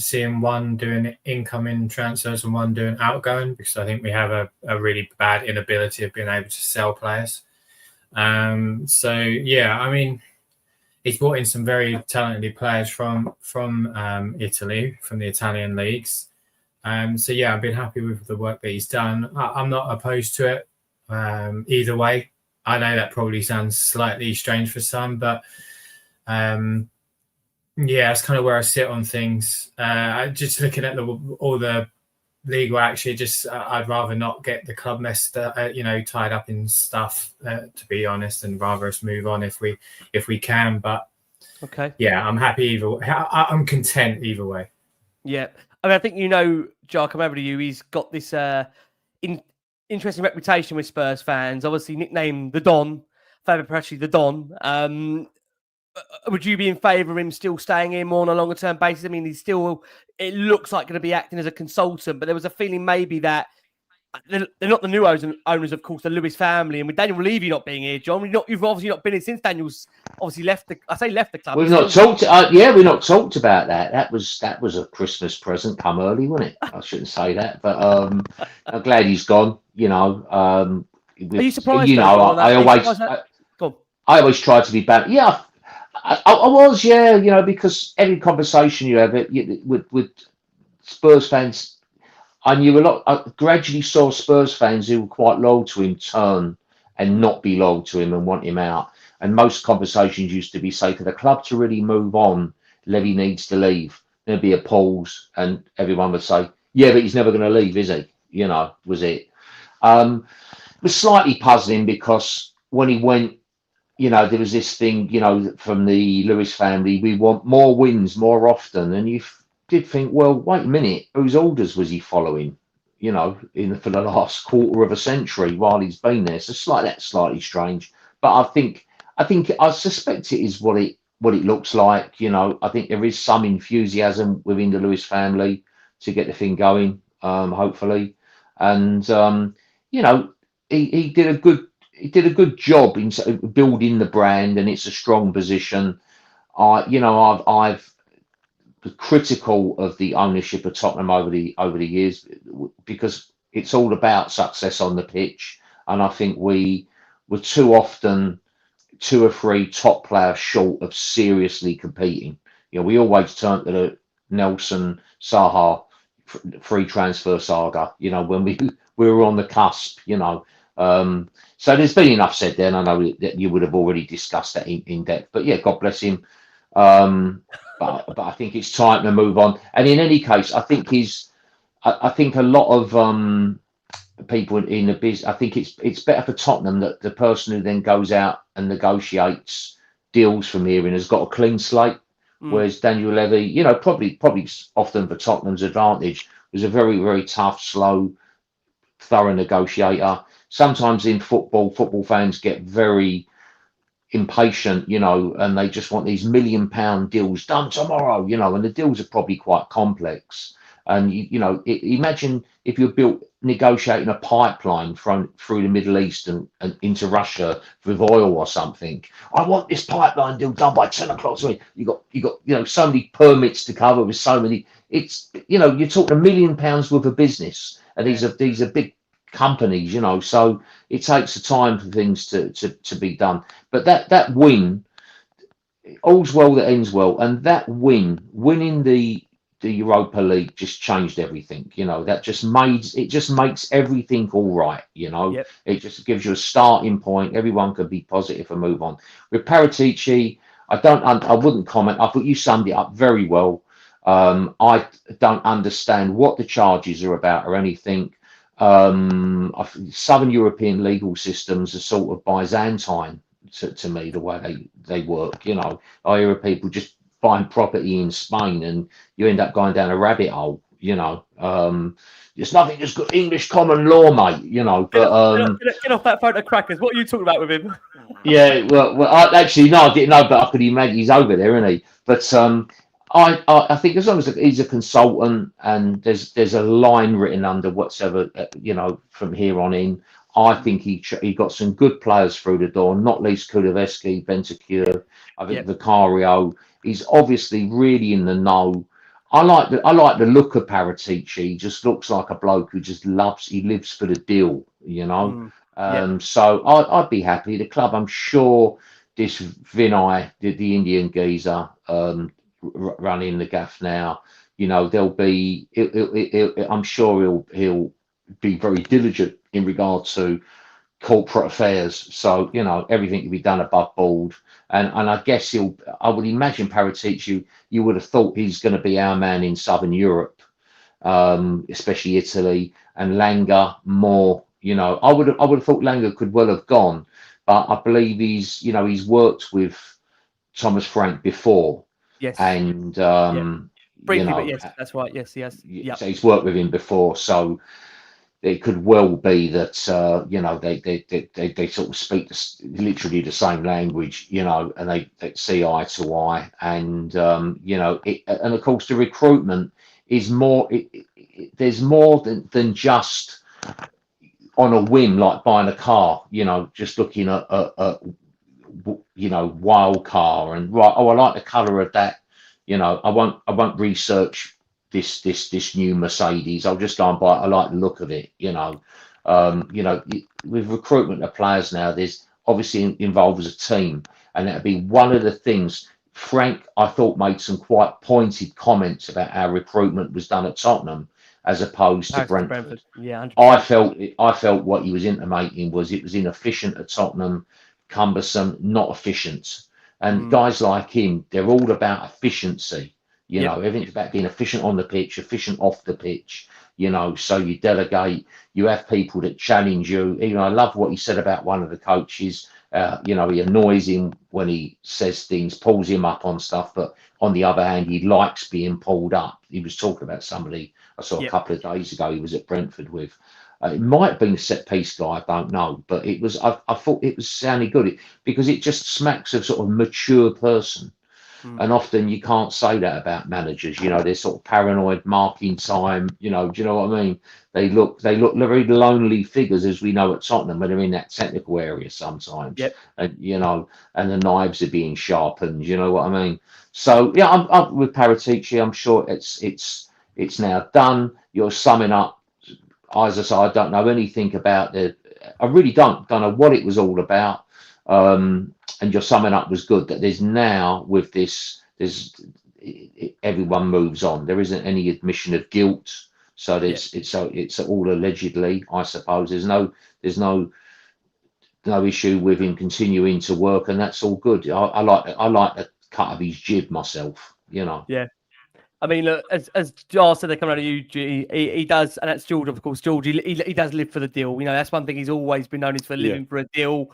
seeing one doing incoming transfers and one doing outgoing, because I think we have a really bad inability of being able to sell players. So yeah, I mean, he's brought in some very talented players from Italy, from the Italian leagues. So yeah, I've been happy with the work that he's done. I'm not opposed to it either way. I know that probably sounds slightly strange for some, but yeah, that's kind of where I sit on things. Just looking at all the legal action, I'd rather not get the club messed tied up in stuff, to be honest, and rather us move on if we can. But okay, yeah, I'm happy either way. I'm content either way. Yeah, I mean, I think Jar, come over to you. He's got this interesting reputation with Spurs fans. Obviously, nicknamed the Don, Fabio Paratici, the Don. Would you be in favour of him still staying in more on a longer term basis? I mean, it looks like going to be acting as a consultant, but there was a feeling maybe that they're not the new owners, of course, the Lewis family. And with Daniel Levy not being here, John, you've obviously not been here since Daniel's obviously left the club. We've not talked. We've not talked about that. That was a Christmas present come early, wasn't it? I shouldn't say that, but I'm glad he's gone. Are you surprised? I always try to be bad. Yeah, I was. Yeah, because every conversation you have with Spurs fans, I knew a lot. I gradually saw Spurs fans who were quite loyal to him turn and not be loyal to him and want him out. And most conversations used to be, say, for the club to really move on, Levy needs to leave. There'd be a pause, and everyone would say, "Yeah, but he's never going to leave, is he?" Was it? It was slightly puzzling because when he went, there was this thing, from the Lewis family, we want more wins more often, and you did think, well, wait a minute, whose orders was he following? For the last quarter of a century while he's been there. So that's slightly strange, but I suspect it is what it looks like. I think there is some enthusiasm within the Lewis family to get the thing going, hopefully, and he did a good job in building the brand, and it's a strong position. I've critical of the ownership of Tottenham over the years, because it's all about success on the pitch, and I think we were too often 2 or 3 top players short of seriously competing. We always turned to the Nelson Saha free transfer saga, when we were on the cusp, so there's been enough said there, and I know that you would have already discussed that in depth, but yeah, God bless him. But I think it's time to move on. And in any case, I think a lot of people in the business, I think it's better for Tottenham that the person who then goes out and negotiates deals from here and has got a clean slate. Whereas Daniel Levy, probably often for Tottenham's advantage, was a very, very tough, slow, thorough negotiator. Sometimes in football fans get very impatient, and they just want these £1 million deals done tomorrow, and the deals are probably quite complex. And imagine if you're negotiating a pipeline through the Middle East and into Russia with oil or something. I want this pipeline deal done by 10 o'clock. So you got so many permits to cover with so many. It's you're talking £1 million worth of business, and these are big companies, so it takes the time for things to be done. But that win, all's well that ends well, and that winning the Europa League just changed everything. That just makes everything all right. Yep. It just gives you a starting point. Everyone can be positive and move on. With Paratici, I wouldn't comment. I thought you summed it up very well. I don't understand what the charges are about or anything. Southern European legal systems are sort of Byzantine to me, the way they work. I hear of people just buying property in Spain, and you end up going down a rabbit hole. There's nothing as good English common law, mate. But get off that photo, crackers. What are you talking about with him? yeah, well, I didn't know, but I could imagine he's over there, isn't he? But I think as long as he's a consultant and there's a line written under whatsoever, from here on in, I think he got some good players through the door, not least Kulusevski, Bentancur, I think Vicario. He's obviously really in the know. I like the look of Paratici. He just looks like a bloke who just lives for the deal, So I'd be happy. The club, I'm sure this Vinay, the Indian geezer, running the gaff now, there'll be, I'm sure he'll be very diligent in regard to corporate affairs. So, everything can be done above board. And I guess I would imagine Paratici, you would have thought he's going to be our man in Southern Europe, especially Italy, and Langer more, I would have thought Langer could well have gone, but I believe he's worked with Thomas Frank before. Yes. And, briefly, but yes, that's right. Yes, he has. Yep. So he's worked with him before. So it could well be that, they sort of speak literally the same language, and they see eye to eye. And, and of course, the recruitment is more, there's more than just on a whim, like buying a car, just looking at wild car and right. Oh, I like the color of that. I won't research this new Mercedes. I'll just go and buy it. I like the look of it. With recruitment of players now, there's obviously involves a team, and that'd be one of the things. Frank, I thought, made some quite pointed comments about how recruitment was done at Tottenham as opposed to Brentford. Yeah, 100%. I felt what he was intimating was it was inefficient at Tottenham, cumbersome, not efficient. And guys like him, they're all about efficiency. Everything's about being efficient on the pitch, efficient off the pitch. So you delegate, you have people that challenge you. I love what he said about one of the coaches. He annoys him when he says things, pulls him up on stuff. But on the other hand, he likes being pulled up. He was talking about somebody I saw a couple of days ago. He was at Brentford with. It might have been a set piece guy, I don't know, but it was. I thought it was sounding good because it just smacks of sort of mature person. And often you can't say that about managers. They're sort of paranoid, marking time. Do you know what I mean? They look very lonely figures, as we know at Tottenham, when they're in that technical area sometimes. Yep. And and the knives are being sharpened. You know what I mean? So yeah, I'm with Paratici. I'm sure it's now done. You're summing up. As I say, I don't know anything about I really don't know what it was all about. And your summing up was good. That there's now with this, everyone moves on. There isn't any admission of guilt. So it's all allegedly. I suppose there's no issue with him continuing to work, and that's all good. I like the cut of his jib myself. Yeah. I mean, look, as Jar said, they're coming out of you. He does, and that's George, of course. George, he does live for the deal. That's one thing he's always been known is for living for a deal.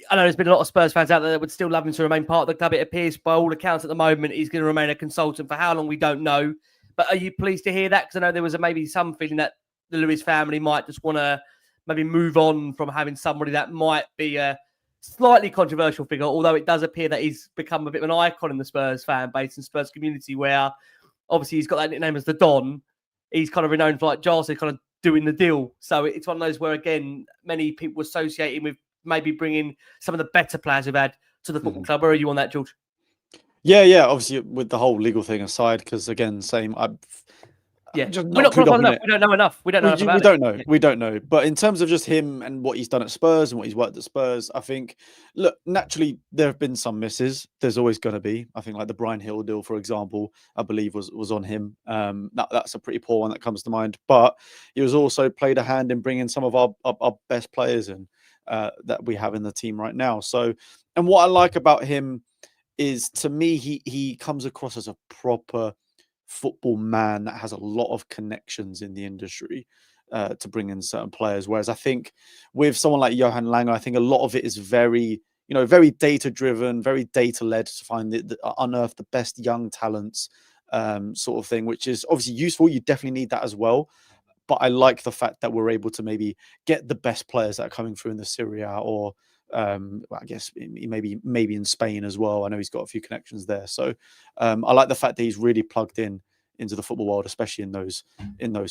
I know there's been a lot of Spurs fans out there that would still love him to remain part of the club. It appears, by all accounts, at the moment, he's going to remain a consultant for how long we don't know. But are you pleased to hear that? Because I know there was maybe some feeling that the Lewis family might just want to maybe move on from having somebody that might be a slightly controversial figure. Although it does appear that he's become a bit of an icon in the Spurs fan base and Spurs community, where obviously he's got that nickname as the Don. He's kind of renowned for, like Giles said, kind of doing the deal. So it's one of those where, again, many people associate him with maybe bringing some of the better players we've had to the football club. Where are you on that, George? Yeah. Obviously, with the whole legal thing aside, because again, same. We're not qualified enough. We don't know enough. We don't know enough about it. We don't know. But in terms of just him and what he's done at Spurs and what he's worked at Spurs, I think, look, naturally, there have been some misses. There's always going to be. I think like the Brian Hill deal, for example, I believe was on him. That's a pretty poor one that comes to mind. But he was also played a hand in bringing some of our best players in that we have in the team right now. So, and what I like about him is, to me, he comes across as a proper football man that has a lot of connections in the industry to bring in certain players. Whereas I think with someone like Johan Langer, I think a lot of it is very, very data driven, very data led to find unearth the best young talents, sort of thing, which is obviously useful. You definitely need that as well. But I like the fact that we're able to maybe get the best players that are coming through in the Serie A, or I guess maybe in Spain as well. I know he's got a few connections there. So I like the fact that he's really plugged into the football world, especially in those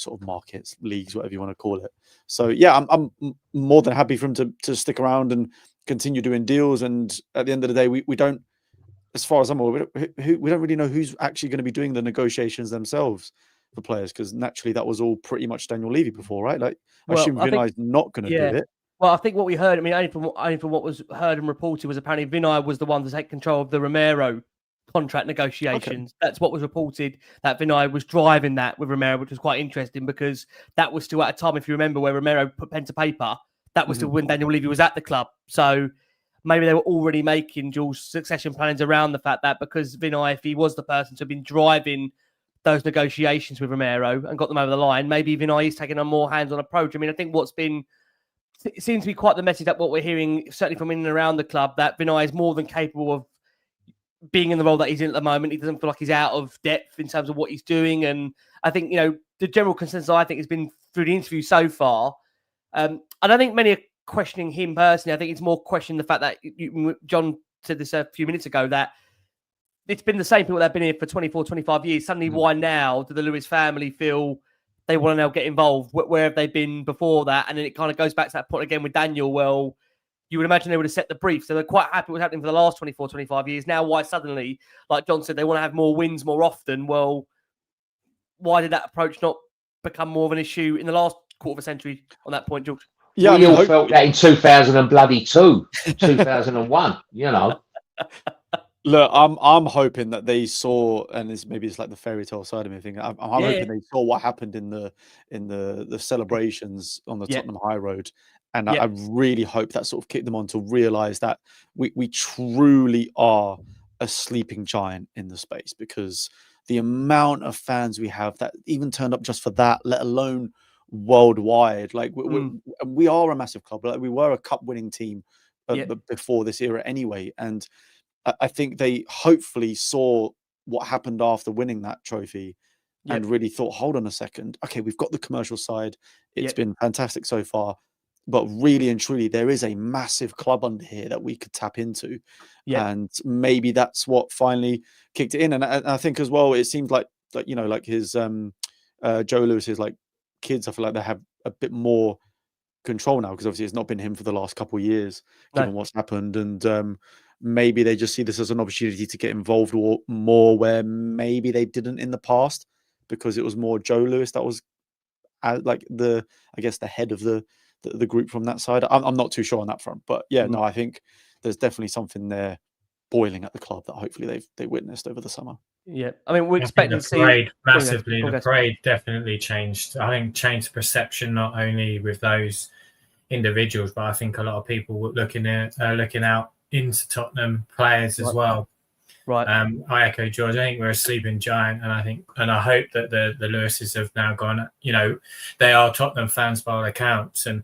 sort of markets, leagues, whatever you want to call it. So yeah, I'm more than happy for him to stick around and continue doing deals. And at the end of the day, we don't, as far as I'm aware, we don't really know who's actually going to be doing the negotiations themselves for players, because naturally that was all pretty much Daniel Levy before, right? Like, I assume Vinay's not going to do it. Well, I think what we heard, I mean, only from what was heard and reported, was apparently Vinay was the one to take control of the Romero contract negotiations. Okay. That's what was reported, that Vinay was driving that with Romero, which was quite interesting, because that was still at a time, if you remember, where Romero put pen to paper. That was still when Daniel Levy was at the club. So maybe they were already making dual succession plans around the fact that, because Vinay, if he was the person to have been driving those negotiations with Romero and got them over the line, maybe Vinay is taking a more hands-on approach. I mean, I think it seems to be quite the message that what we're hearing, certainly from in and around the club, that Vinay is more than capable of being in the role that he's in at the moment. He doesn't feel like he's out of depth in terms of what he's doing. And I think, the general consensus, I think, has been through the interview so far. I don't think many are questioning him personally. I think it's more questioning the fact that John said this a few minutes ago, that it's been the same people that have been here for 24, 25 years. Suddenly, why now do the Lewis family feel they want to now get involved? Where have they been before that? And then it kind of goes back to that point again with Daniel. Well, you would imagine they would have set the brief. So they're quite happy with what's happening for the last 24, 25 years. Now, why suddenly, like John said, they want to have more wins more often? Well, why did that approach not become more of an issue in the last quarter of a century on that point, George? Yeah, we all felt that in 2002, 2001, Look, I'm hoping that they saw, and it's like the fairy tale side of me thing. I'm hoping they saw what happened in the celebrations on the Tottenham High Road, and I really hope that sort of kicked them on to realise that we truly are a sleeping giant in the space, because the amount of fans we have that even turned up just for that, let alone worldwide, like we are a massive club. Like, we were a cup-winning team before this era anyway, and I think they hopefully saw what happened after winning that trophy and really thought, hold on a second. Okay, we've got the commercial side. It's been fantastic so far. But really and truly, there is a massive club under here that we could tap into. And maybe that's what finally kicked it in. And I think as well, it seems like his Joe Lewis's kids, I feel like they have a bit more control now, because obviously it's not been him for the last couple of years, given what's happened. And maybe they just see this as an opportunity to get involved more, where maybe they didn't in the past, because it was more Joe Lewis that was the head of the group from that side. I'm not too sure on that front, but no, I think there's definitely something there boiling at the club that hopefully they witnessed over the summer. Yeah, I mean, we're expecting the parade massively. The parade definitely changed. I think changed perception not only with those individuals, but I think a lot of people were looking out into Tottenham players as well. Right. I echo George. I think we're a sleeping giant, and I hope that the Lewises have now gone. They are Tottenham fans by all accounts, and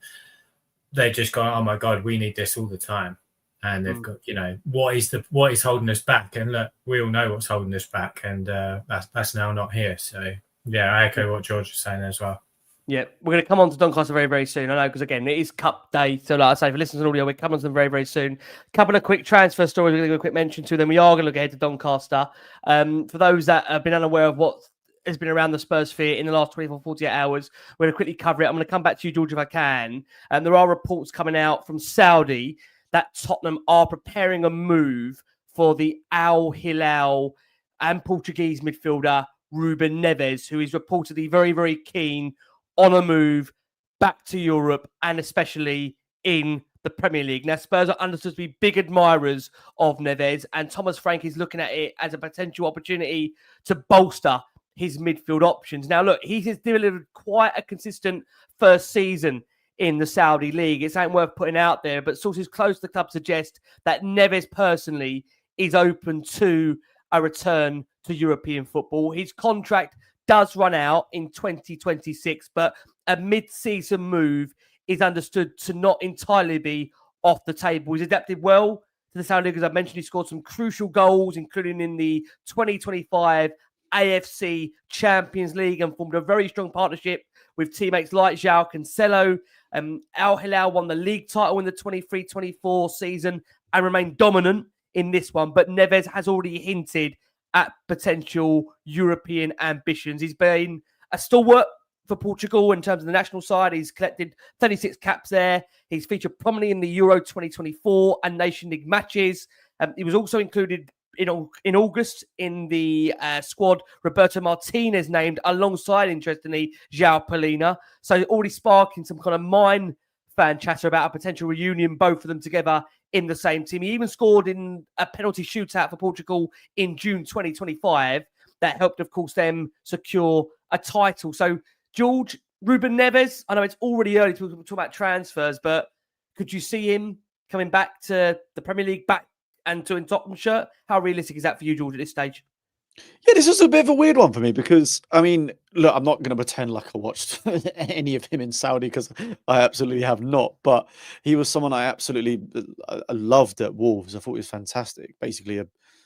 they've just gone, oh my God, we need this all the time. And they've got, what is holding us back? And look, we all know what's holding us back, and that's now not here. So yeah, I echo what George was saying as well. Yeah, we're going to come on to Doncaster very, very soon. I know, because again, it is Cup Day. So like I say, for listeners and audio, we're coming to them very, very soon. A couple of quick transfer stories we're going to give a quick mention to them. We are going to look ahead to Doncaster. For those that have been unaware of what has been around the Spurs sphere in the last 24, 48 hours, we're going to quickly cover it. I'm going to come back to you, George, if I can. There are reports coming out from Saudi that Tottenham are preparing a move for the Al Hilal and Portuguese midfielder Ruben Neves, who is reportedly very, very keen on a move back to Europe, and especially in the Premier League. Now, Spurs are understood to be big admirers of Neves, and Thomas Frank is looking at it as a potential opportunity to bolster his midfield options. Now, look, he has delivered quite a consistent first season in the Saudi League. It's ain't worth putting out there, but sources close to the club suggest that Neves personally is open to a return to European football. His contract does run out in 2026, but a mid-season move is understood to not entirely be off the table. He's adapted well to the Saudi League. As I mentioned, he scored some crucial goals, including in the 2025 AFC Champions League, and formed a very strong partnership with teammates like João Cancelo. Al Hilal won the league title in the 23-24 season and remained dominant in this one. But Neves has already hinted at potential European ambitions. He's been a stalwart for Portugal in terms of the national side. He's collected 36 caps there. He's featured prominently in the Euro 2024 and Nation League matches. He was also included in August in the squad Roberto Martinez named alongside, interestingly, João Palhinha. So already sparking some kind of mind fan chatter about a potential reunion, both of them together in the same team. He even scored in a penalty shootout for Portugal in June 2025 that helped, of course, them secure a title. So, George, Ruben Neves, I know it's already early to talk about transfers, but could you see him coming back to the Premier League, back and to a Tottenham shirt? How realistic is that for you, George, at this stage? Yeah, this is a bit of a weird one for me because, I mean, look, I'm not going to pretend like I watched any of him in Saudi because I absolutely have not. But he was someone I absolutely loved at Wolves. I thought he was fantastic. Basically,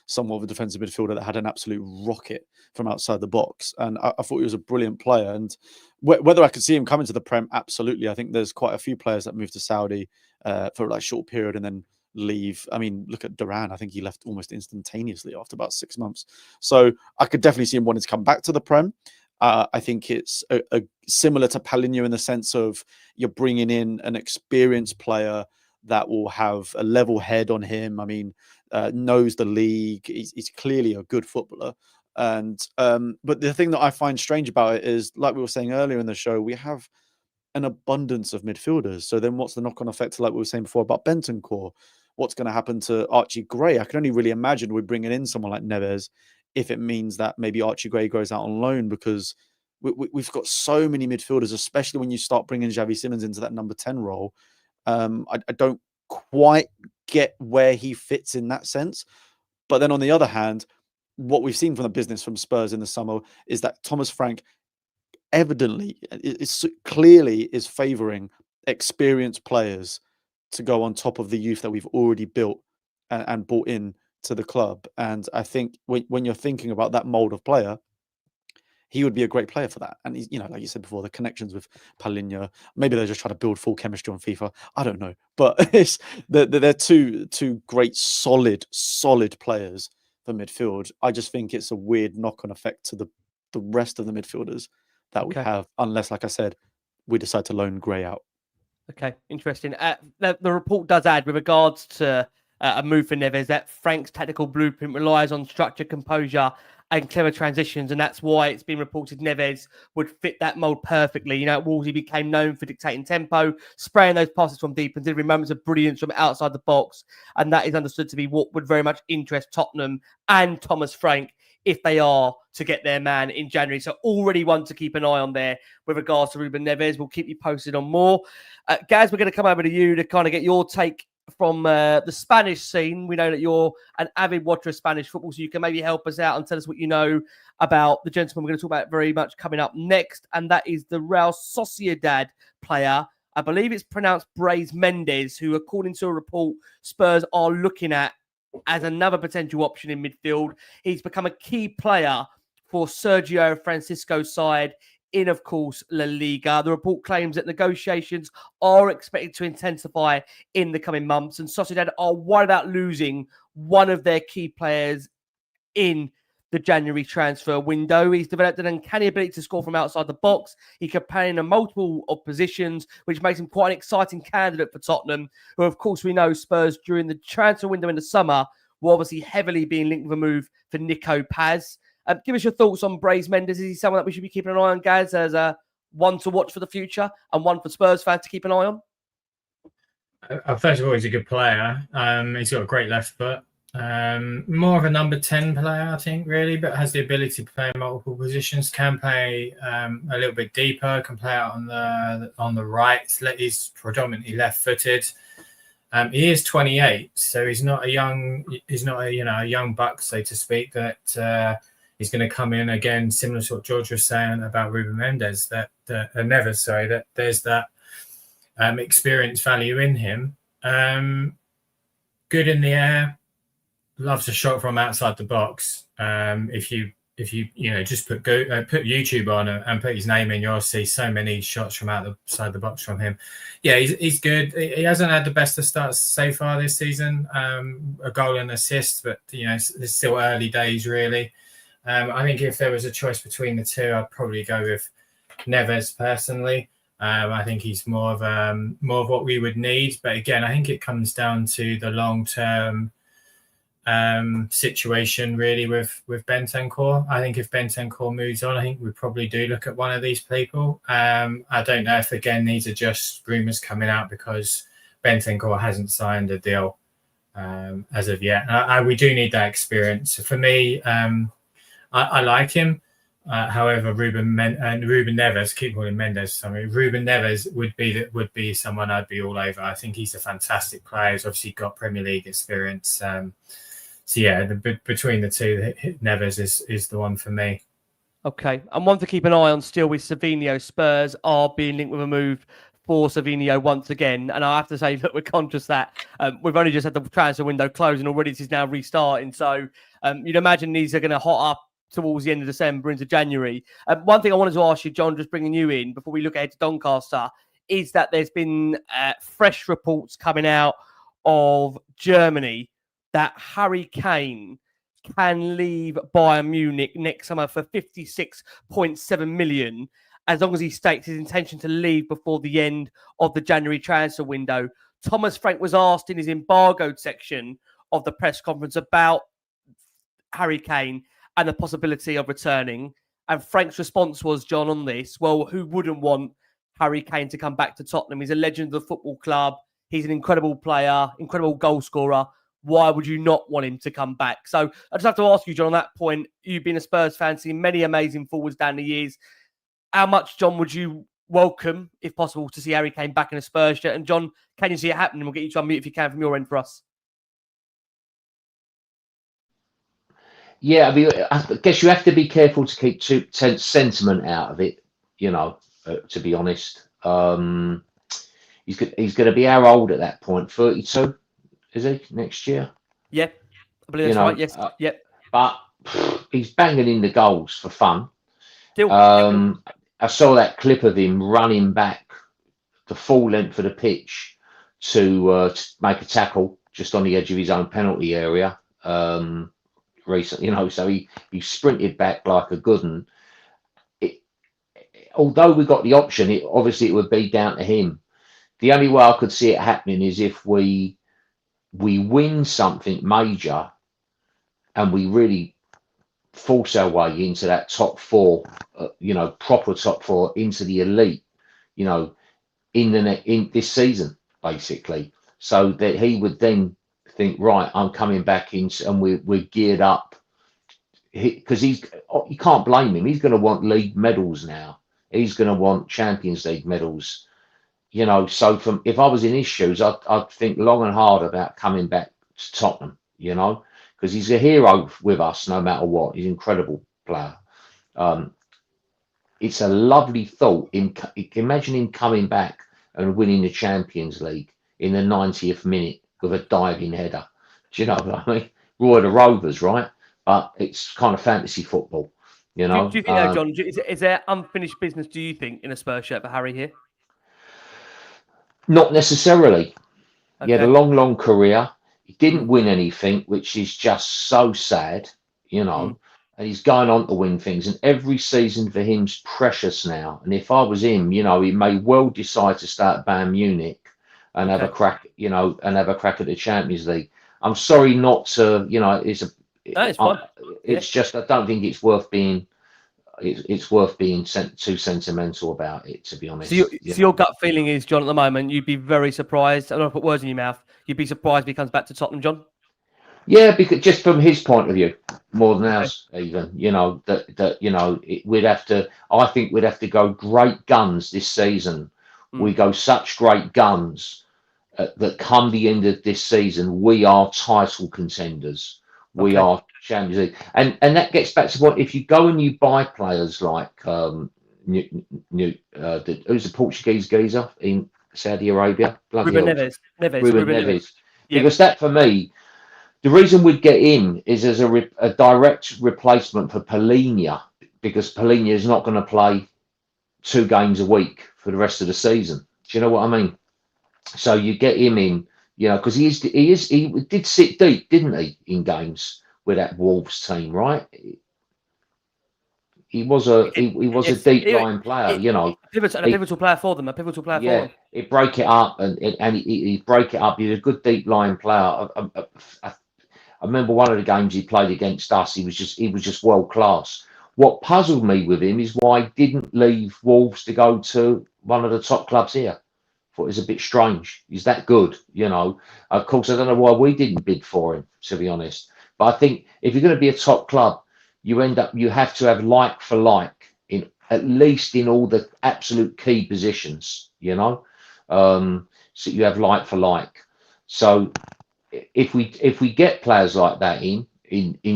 somewhat of a defensive midfielder that had an absolute rocket from outside the box. And I thought he was a brilliant player. And whether I could see him coming to the Prem, absolutely. I think there's quite a few players that moved to Saudi for like a short period and then leave. I mean, look at Duran. I think he left almost instantaneously after about 6 months. So I could definitely see him wanting to come back to the Prem. I think it's a similar to Palhinha in the sense of you're bringing in an experienced player that will have a level head on him. I mean, knows the league. He's clearly a good footballer. And but the thing that I find strange about it is, like we were saying earlier in the show, we have an abundance of midfielders. So then what's the knock-on effect, like we were saying before, about Bentancur? What's going to happen to Archie Gray? I can only really imagine we're bringing in someone like Neves if it means that maybe Archie Gray goes out on loan, because we've got so many midfielders, especially when you start bringing Xavi Simons into that number 10 role. I don't quite get where he fits in that sense. But then on the other hand, what we've seen from the business from Spurs in the summer is that Thomas Frank evidently clearly is favouring experienced players to go on top of the youth that we've already built and brought in to the club. And I think when you're thinking about that mold of player, he would be a great player for that. And he's, you know, like you said before, the connections with Palhinha, maybe they're just trying to build full chemistry on FIFA. I don't know, but they're two great, solid players for midfield. I just think it's a weird knock-on effect to the rest of the midfielders that we have, unless, like I said, we decide to loan Gray out. Okay, interesting. The report does add, with regards to a move for Neves, that Frank's tactical blueprint relies on structure, composure, and clever transitions, and that's why it's been reported Neves would fit that mould perfectly. You know, at Wolves, he became known for dictating tempo, spraying those passes from deep, and delivering moments of brilliance from outside the box, and that is understood to be what would very much interest Tottenham and Thomas Frank if they are to get their man in January. So already one to keep an eye on there with regards to Ruben Neves. We'll keep you posted on more. Gaz, we're going to come over to you to kind of get your take from the Spanish scene. We know that you're an avid watcher of Spanish football, so you can maybe help us out and tell us what you know about the gentleman we're going to talk about very much coming up next, and that is the Real Sociedad player. I believe it's pronounced Brais Méndez, who, according to a report, Spurs are looking at as another potential option in midfield. He's become a key player for Sergio Francisco's side in, of course, La Liga. The report claims that negotiations are expected to intensify in the coming months, and Sociedad are worried about losing one of their key players in the January transfer window. He's developed an uncanny ability to score from outside the box. He can play in a multiple of positions, which makes him quite an exciting candidate for Tottenham, who, of course, we know Spurs during the transfer window in the summer were obviously heavily being linked with a move for Nico Paz. Give us your thoughts on Brais Méndez. Is he someone that we should be keeping an eye on, Gaz, as a one to watch for the future and one for Spurs fans to keep an eye on? First of all, he's a good player. He's got a great left foot. More of a number 10 player, I think, really, but has the ability to play in multiple positions. Can play a little bit deeper. Can play out on the right. He's predominantly left-footed. He is 28, so he's not a young buck, so to speak. That he's going to come in again, similar to what George was saying about Ruben Méndez. That there's that experience value in him. good in the air, loves a shot from outside the box. If you just put YouTube on and put his name in, you'll see so many shots from outside the box from him. Yeah, he's good. He hasn't had the best of starts so far this season. A goal and assist, but it's still early days really. I think if there was a choice between the two, I'd probably go with Neves personally. I think he's more of what we would need. But again, I think it comes down to the long-term situation really with Bentancur. I think if Bentancur moves on, I think we probably do look at one of these people. I don't know if again these are just rumours coming out because Bentancur hasn't signed a deal as of yet. We do need that experience. For me, I like him. However, Ruben Neves, keep calling Méndez. Sorry, Ruben Neves would be someone I'd be all over. I think he's a fantastic player. He's obviously got Premier League experience. So yeah, between the two, Neves is the one for me. Okay, and one to keep an eye on still with Savinho. Spurs are being linked with a move for Savinho once again, and I have to say that we're conscious that we've only just had the transfer window closing already. This is now restarting, so you'd imagine these are going to hot up towards the end of December into January. One thing I wanted to ask you, John, just bringing you in before we look ahead to Doncaster, is that there's been fresh reports coming out of Germany that Harry Kane can leave Bayern Munich next summer for 56.7 million, as long as he states his intention to leave before the end of the January transfer window. Thomas Frank was asked in his embargoed section of the press conference about Harry Kane and the possibility of returning. And Frank's response was, John, on this, well, who wouldn't want Harry Kane to come back to Tottenham? He's a legend of the football club. He's an incredible player, incredible goal scorer. Why would you not want him to come back? So I just have to ask you, John, on that point, you've been a Spurs fan, seen many amazing forwards down the years. How much, John, would you welcome, if possible, to see Harry Kane back in a Spurs shirt? And John, can you see it happening? We'll get you to unmute if you can from your end for us. Yeah, I mean, I guess you have to be careful to keep sentiment out of it, to be honest. He's going to be how old at that point? 32, is he, next year? Yeah, I believe that's right, yes. Yep. But he's banging in the goals for fun. Still. I saw that clip of him running back the full length of the pitch to make a tackle just on the edge of his own penalty area. Recently, so he sprinted back like a good one. Although we got the option, it would be down to him. The only way I could see it happening is if we win something major and we really force our way into that top four, proper top four, into the elite, in this season, basically, so that he would then think, right, I'm coming back in, and we're geared up, because you can't blame him. He's going to want league medals now. He's going to want Champions League medals, so if I was in his shoes, I'd think long and hard about coming back to Tottenham, because he's a hero with us no matter what. He's an incredible player. It's a lovely thought. Imagine him coming back and winning the Champions League in the 90th minute with a diving header. Do you know what I mean? Roy the Rovers, right? But it's kind of fantasy football, Do you think, John, is there unfinished business, do you think, in a Spurs shirt for Harry here? Not necessarily. Okay. He had a long career. He didn't win anything, which is just so sad, And he's going on to win things. And every season for him's precious now. And if I was him, he may well decide to start Bayern Munich and have a crack, and have a crack at the Champions League. I'm sorry not to, it's just, I don't think it's worth being. It's worth being too sentimental about it, to be honest. So your gut feeling is, John, at the moment, you'd be very surprised. I don't want to put words in your mouth. You'd be surprised if he comes back to Tottenham, John? Yeah, because just from his point of view, more than ours, even, we'd have to. I think we'd have to go great guns this season. We go such great guns that come the end of this season, we are title contenders. We are Champions League, and that gets back to what, if you go and you buy players like who's the Portuguese geezer in Saudi Arabia, Ruben Neves. Ruben Neves. because that for me, the reason we'd get him is as a direct replacement for Palhinha, because Palhinha is not going to play 2 games a week for the rest of the season. Do you know what I mean? So you get him in, because he did sit deep, didn't he, in games with that Wolves team, right? He was a deep line player, A pivotal player for them. For them. He'd break it up and he'd break it up. He's a good deep line player. I remember one of the games he played against us. He was just world class. What puzzled me with him is why he didn't leave Wolves to go to one of the top clubs here. Thought it was a bit strange. He's that good, Of course, I don't know why we didn't bid for him, to be honest. But I think if you're going to be a top club, you have to have like for like at least in all the absolute key positions, so you have like for like. So if we get players like that in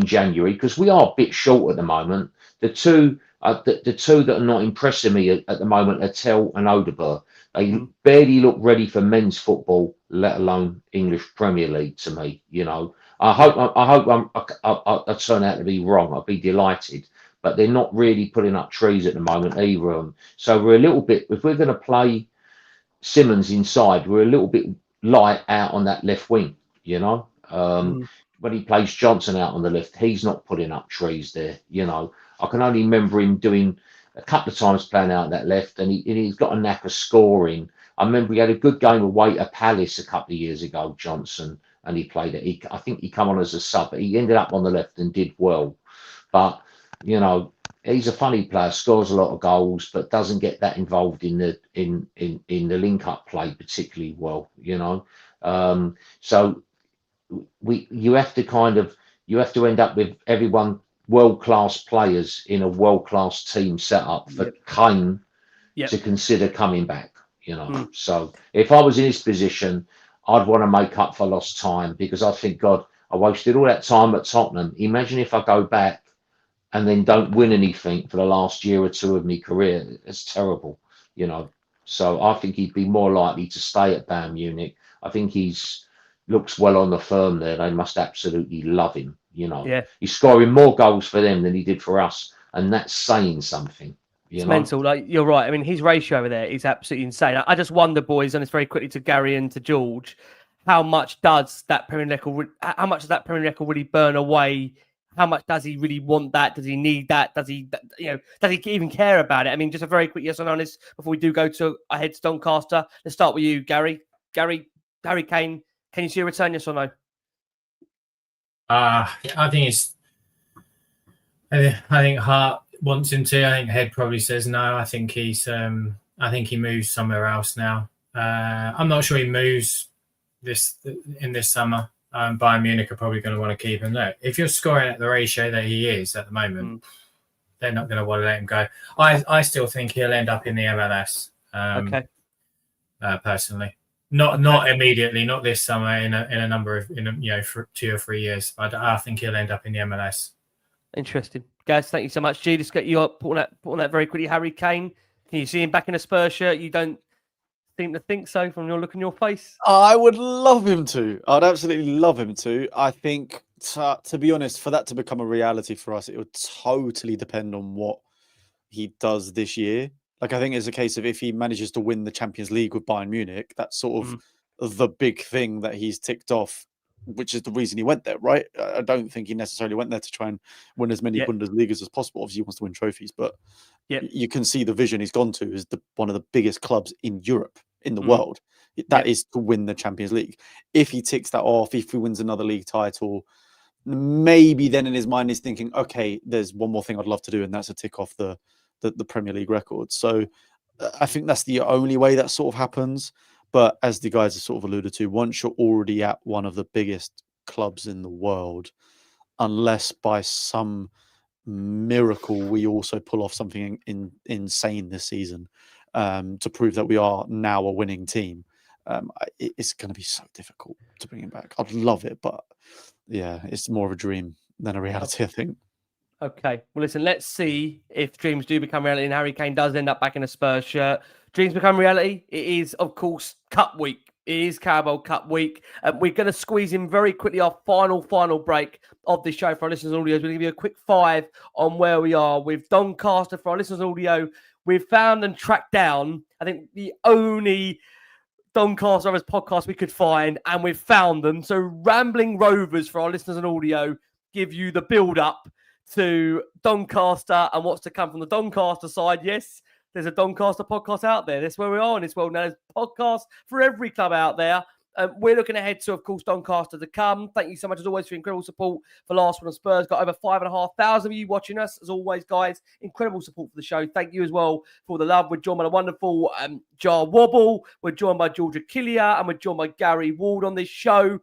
January, because we are a bit short at the moment, the two that are not impressing me at the moment are Tell and Odegaard. They barely look ready for men's football, let alone English Premier League. To me, I hope I turn out to be wrong. I'll be delighted, but they're not really putting up trees at the moment either. So we're a little bit. If we're going to play Simmons inside, we're a little bit light out on that left wing. When he plays Johnson out on the left, he's not putting up trees there. I can only remember him doing a couple of times playing out that left, and he's got a knack of scoring. I remember he had a good game away at Palace a couple of years ago, Johnson, and he played it. I think he come on as a sub, but he ended up on the left and did well. But he's a funny player, scores a lot of goals, but doesn't get that involved in the link-up play particularly well. So you have to end up with everyone world-class players in a world-class team setup for Kane to consider coming back. So if I was in his position, I'd want to make up for lost time, because I think, God, I wasted all that time at Tottenham. Imagine if I go back and then don't win anything for the last year or two of my career. It's terrible, So I think he'd be more likely to stay at Bayern Munich. I think looks well on the firm there. They must absolutely love him. He's scoring more goals for them than he did for us, and that's saying something. It's mental. Like, you're right. I mean, his ratio over there is absolutely insane. I just wonder, boys, and it's very quickly to Gary and to George, how much does that Premier League record really burn away? How much does he really want that? Does he need that? Does he even care about it? I mean, just a very quick yes or no on this before we do go ahead to Doncaster. Let's start with you, Gary. Harry Kane, can you see a return, yes or no? I think Hart wants him to. I think Head probably says no. I think he moves somewhere else now. I'm not sure he moves this summer. Bayern Munich are probably going to want to keep him there. If you're scoring at the ratio that he is at the moment, they're not going to want to let him go. I still think he'll end up in the MLS. Okay. Personally, not immediately, not this summer. In a number of for 2 or 3 years, but I think he'll end up in the MLS. Interesting, guys. Thank you so much. G, just get you up, put on that very quickly. Harry Kane, can you see him back in a Spurs shirt? You don't seem to think so from your look on your face. I would love him to. I'd absolutely love him to. I think, to be honest, for that to become a reality for us, it would totally depend on what he does this year. Like, I think it's a case of if he manages to win the Champions League with Bayern Munich, that's sort of the big thing that he's ticked off, which is the reason he went there, right? I don't think he necessarily went there to try and win as many Bundesligas as possible. Obviously, he wants to win trophies, but you can see the vision he's gone to is one of the biggest clubs in Europe, in the world. That is to win the Champions League. If he ticks that off, if he wins another league title, maybe then in his mind he's thinking, okay, there's one more thing I'd love to do, and that's to tick off the Premier League record. So I think that's the only way that sort of happens. But as the guys have sort of alluded to, once you're already at one of the biggest clubs in the world, unless by some miracle we also pull off something insane this season to prove that we are now a winning team, it's going to be so difficult to bring him back. I'd love it, but yeah, it's more of a dream than a reality, I think. Okay. Well, listen, let's see if dreams do become reality and Harry Kane does end up back in a Spurs shirt. Dreams become reality. It is, of course, Cup week. It is Carabao Cup week. We're going to squeeze in very quickly our final break of this show for our listeners and audio. We're going to give you a quick 5 on where we are with Doncaster. For our listeners and audio, we've found and tracked down, I think, the only Doncaster Rovers podcast we could find, and we've found them. So Rambling Rovers, for our listeners and audio, give you the build-up to Doncaster and what's to come from the Doncaster side. Yes, there's a Doncaster podcast out there. That's where we are in this world now. There's podcasts for every club out there. We're looking ahead to, of course, Doncaster to come. Thank you so much, as always, for your incredible support for Last Word on Spurs. Got over 5,500 of you watching us, as always, guys. Incredible support for the show. Thank you as well for the love. We're joined by the wonderful Jar Wobble. We're joined by Georgia Killier, and we're joined by Gary Ward on this show.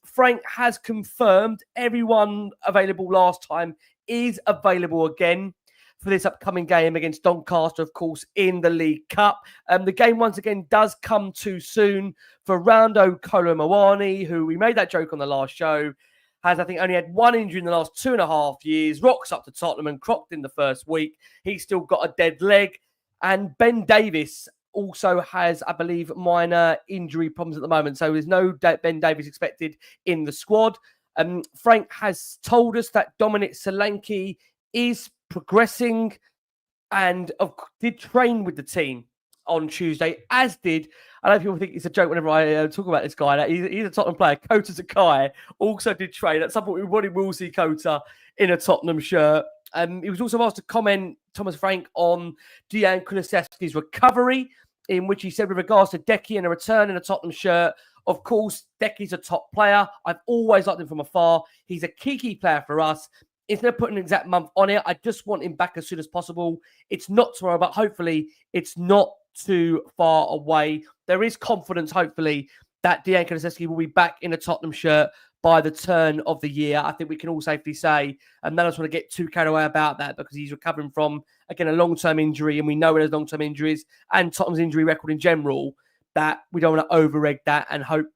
Frank has confirmed everyone available last time is available again for this upcoming game against Doncaster, of course, in the League Cup. The game, once again, does come too soon for Rando Kolomawani, who we made that joke on the last show, has, I think, only had one injury in the last 2.5 years, rocks up to Tottenham and crocked in the first week. He's still got a dead leg. And Ben Davies also has, I believe, minor injury problems at the moment. So there's no Ben Davies expected in the squad. Frank has told us that Dominic Solanke is progressing and did train with the team on Tuesday, as did, I know people think it's a joke whenever I talk about this guy, that he's a Tottenham player. Kota Sakai also did train. At some point, we probably will see Kota in a Tottenham shirt. He was also asked to comment, Thomas Frank, on Dejan Kulusevski's recovery, in which he said with regards to Decky and a return in a Tottenham shirt, of course, Decky's a top player. I've always liked him from afar. He's a key player for us. Instead of putting an exact month on it, I just want him back as soon as possible. It's not tomorrow, but hopefully it's not too far away. There is confidence, hopefully, that Dejan Kulusevski will be back in a Tottenham shirt by the turn of the year. I think we can all safely say, and I don't want to get too carried away about that because he's recovering from, again, a long-term injury, and we know there's long-term injuries and Tottenham's injury record in general, that we don't want to over-egg that and hope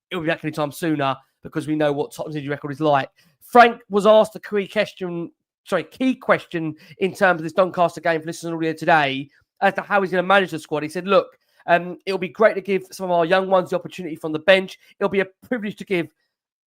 it'll be back anytime sooner because we know what Tottenham's injury record is like. Frank was asked a key question in terms of this Doncaster game for listeners audio today as to how he's going to manage the squad. He said, look, it'll be great to give some of our young ones the opportunity from the bench. It'll be a privilege to give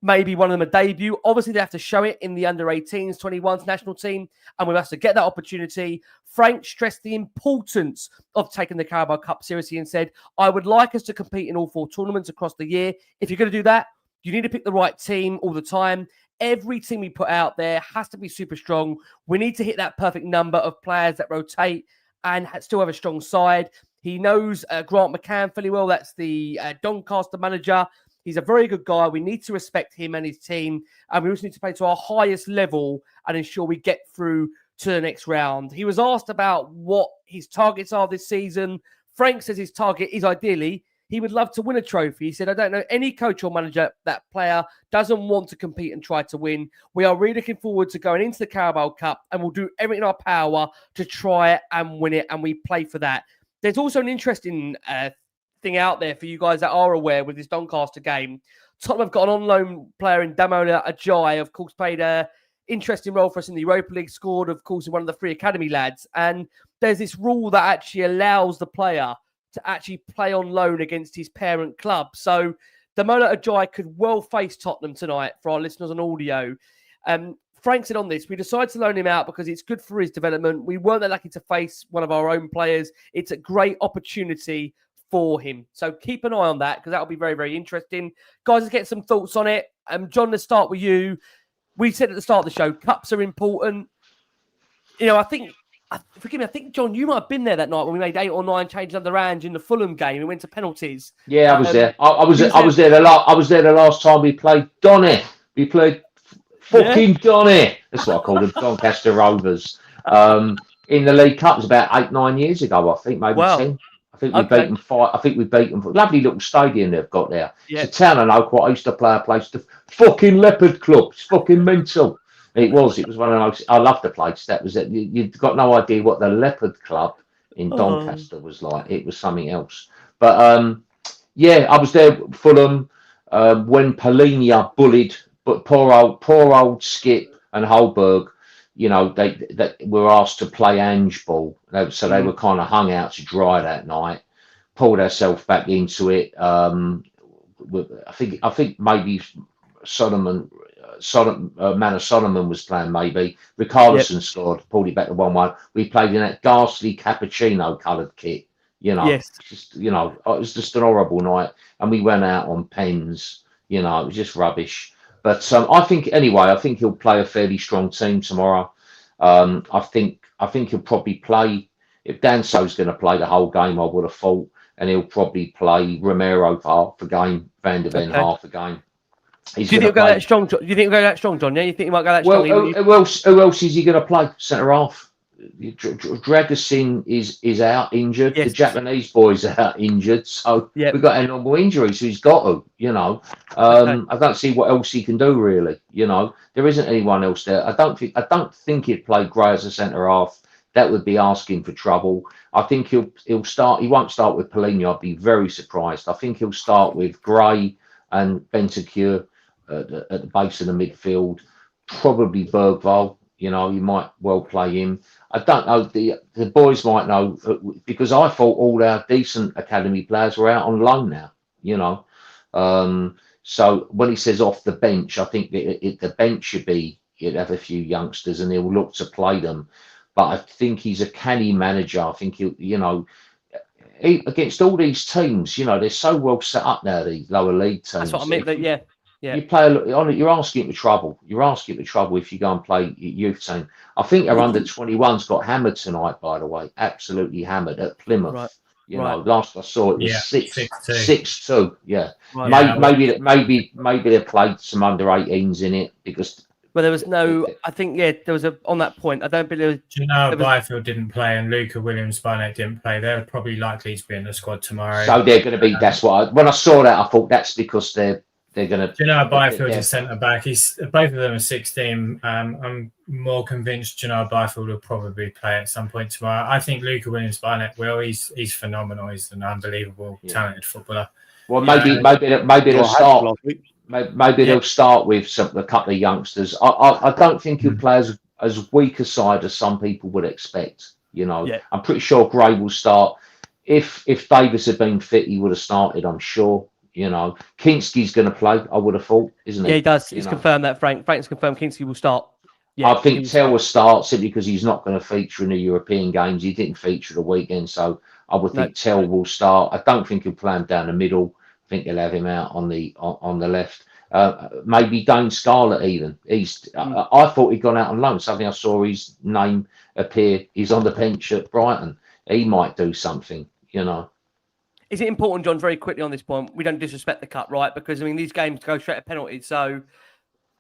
maybe one of them a debut. Obviously, they have to show it in the under-18s, 21s national team, and we have to get that opportunity. Frank stressed the importance of taking the Carabao Cup seriously and said, I would like us to compete in all 4 tournaments across the year. If you're going to do that, you need to pick the right team all the time. Every team we put out there has to be super strong. We need to hit that perfect number of players that rotate and still have a strong side. He knows Grant McCann fairly well. That's the Doncaster manager. He's a very good guy. We need to respect him and his team. And we also need to play to our highest level and ensure we get through to the next round. He was asked about what his targets are this season. Frank says his target is ideally, he would love to win a trophy. He said, I don't know any coach or manager that player doesn't want to compete and try to win. We are really looking forward to going into the Carabao Cup and we'll do everything in our power to try and win it. And we play for that. There's also an interesting thing out there for you guys that are aware with this Doncaster game. Tottenham have got an on-loan player in Damola Ajayi, of course, played an interesting role for us in the Europa League, scored, of course, in one of the 3 academy lads. And there's this rule that actually allows the player to actually play on loan against his parent club. So Damola Ajayi could well face Tottenham tonight for our listeners on audio. Frank said on this, we decided to loan him out because it's good for his development. We weren't that lucky to face one of our own players. It's a great opportunity for him. So keep an eye on that because that'll be very, very interesting. Guys, let's get some thoughts on it. John, let's start with you. We said at the start of the show, cups are important. You know, I think, John, you might have been there that night when we made 8 or 9 changes under Ange in the Fulham game. We went to penalties. Yeah, I was there. I was there the last time we played Donny. We played fucking Donny. That's what I called them, Doncaster Rovers. In the League Cup, it was about 8-9 years ago, I think, maybe 10. I think we beat them 5. I think we beat them. Lovely little stadium they've got there. Yeah. It's a town I know quite. I used to play a place, the fucking Leopard Club. It's fucking mental. It was one of those. I loved the place. That was it. You've got no idea what the Leopard Club in Doncaster was like. It was something else. But yeah, I was there. Fulham when Palhinha bullied, but poor old Skip and Holberg. You know, they were asked to play Ange ball, so they were kind of hung out to dry that night. pulled ourselves back into it. I think maybe Solomon, Man of Solomon was playing maybe. Richarlison scored, pulled it back to 1-1. We played in that ghastly cappuccino coloured kit. Yes. Just, it was just an horrible night, and we went out on pens. It was just rubbish. But I think he'll play a fairly strong team tomorrow. I think he'll probably play. If Danso's going to play the whole game, I would have thought, and he'll probably play Romero for half a game, Van der Ven half a game. Do you think he'll go that strong? Do you think he'll go that strong, John? Yeah, you think he might go that strong? Who else is he going to play centre half? Dragusin is out injured. Yes. The Japanese boys are out injured, so we've got a normal injury. So he's got to, I don't see what else he can do really. There isn't anyone else there. I don't think he'd play Gray as a centre half. That would be asking for trouble. I think he'll start. He won't start with Palhinha. I'd be very surprised. I think he'll start with Gray and Bentancur at the base of the midfield. Probably Bergvall. You might well play him. I don't know. The boys might know because I thought all our decent academy players were out on loan now. So when he says off the bench, I think the bench should be. He'd have a few youngsters and he'll look to play them. But I think he's a canny manager. I think against all these teams, they're so well set up now. These lower league teams. That's what I meant. Yeah. You play on it. You're asking for trouble. You're asking for trouble if you go and play youth team. I think our under 21s got hammered tonight. By the way, absolutely hammered at Plymouth. Right. Last I saw it was 6-2. Yeah. Right. Maybe they played some under 18s in it because. Well, there was no. I think there was on that point. I don't believe. Byfield didn't play and Luca Williams-Barnett didn't play. They're probably likely to be in the squad tomorrow. So they're going to be. That's what. When I saw that, I thought that's because they're going to. Byfield is centre back. Both of them are 16. I'm more convinced Byfield will probably play at some point tomorrow. I think Luca Williams-Barnett will. He's phenomenal. He's an unbelievable, talented footballer. Well, maybe they'll start. Maybe they'll start with a couple of youngsters. I don't think he'll play as weak a side as some people would expect. I'm pretty sure Gray will start. If Davis had been fit, he would have started. I'm sure. Kinski's going to play. I would have thought, isn't he? Yeah, he does. He's confirmed that. Frank's confirmed Kinski will start. Yeah, I think Tell will start simply because he's not going to feature in the European games. He didn't feature the weekend, so I would think Tell will start. I don't think he'll play him down the middle. I think he'll have him out on the left. Maybe Dane Scarlett even. I thought he'd gone out on loan. Suddenly I saw his name appear. He's on the bench at Brighton. He might do something, Is it important, John, very quickly on this point? We don't disrespect the cut, right? Because, these games go straight to penalties. So,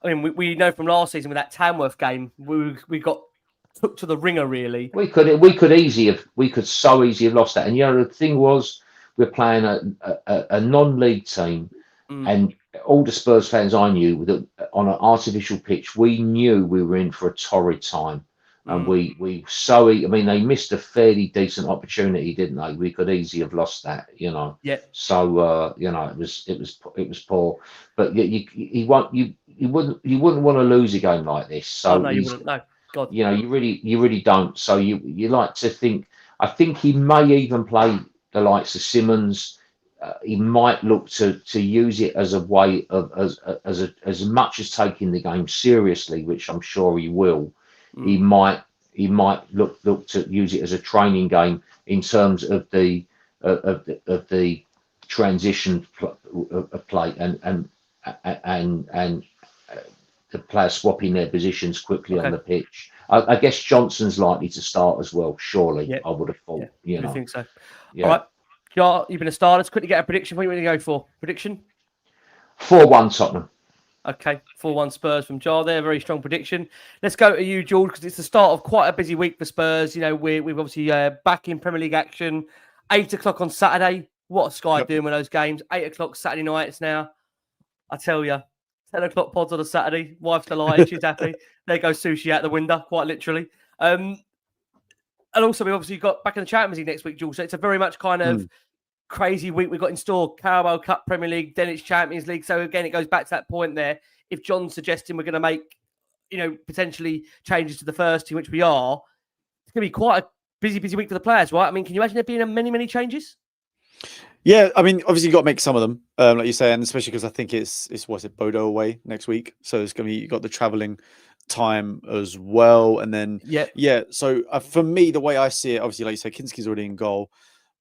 we know from last season with that Tamworth game, we got took to the ringer, really. We could so easily have lost that. And, the thing was, we're playing a non-league team, and all the Spurs fans I knew that on an artificial pitch, we knew we were in for a torrid time, and they missed a fairly decent opportunity, didn't they? We could easily have lost that, Yeah. So it was poor, but you wouldn't want to lose a game like this. So no, you wouldn't. No, God. You really don't. So you like to think. I think he may even play the likes of Simmons. He might look to use it as a way of as much as taking the game seriously, which I'm sure he will. He might look to use it as a training game in terms of the transition play and the players swapping their positions quickly on the pitch. I guess Johnson's likely to start as well. Surely, I would have thought. I think so. Yeah. All right. Jar, you've been a star. Let's quickly get a prediction. What are you going to go for? Prediction? 4-1 Tottenham. Okay, 4-1 Spurs from Jar there. Very strong prediction. Let's go to you, George, because it's the start of quite a busy week for Spurs. We've obviously back in Premier League action. 8 o'clock on Saturday. What are Sky doing with those games? 8 o'clock Saturday nights now. I tell you, 10 o'clock pods on a Saturday. Wife's delighted. She's happy. There goes sushi out the window, quite literally. And also, we obviously got back in the Champions League next week, George. So it's a very much kind of crazy week we've got in store. Carabao Cup, Premier League, then it's Champions League. So again, it goes back to that point there. If John's suggesting we're going to make, potentially changes to the first team, which we are, it's going to be quite a busy week for the players, right? Can you imagine there being many changes? Yeah, I mean, obviously you got to make some of them, like you say, and especially because I think it's what's it, Bodo away next week, so it's gonna be you got the traveling time as well, and then Yeah. So for me, the way I see it, obviously, like you say, Kinski's already in goal.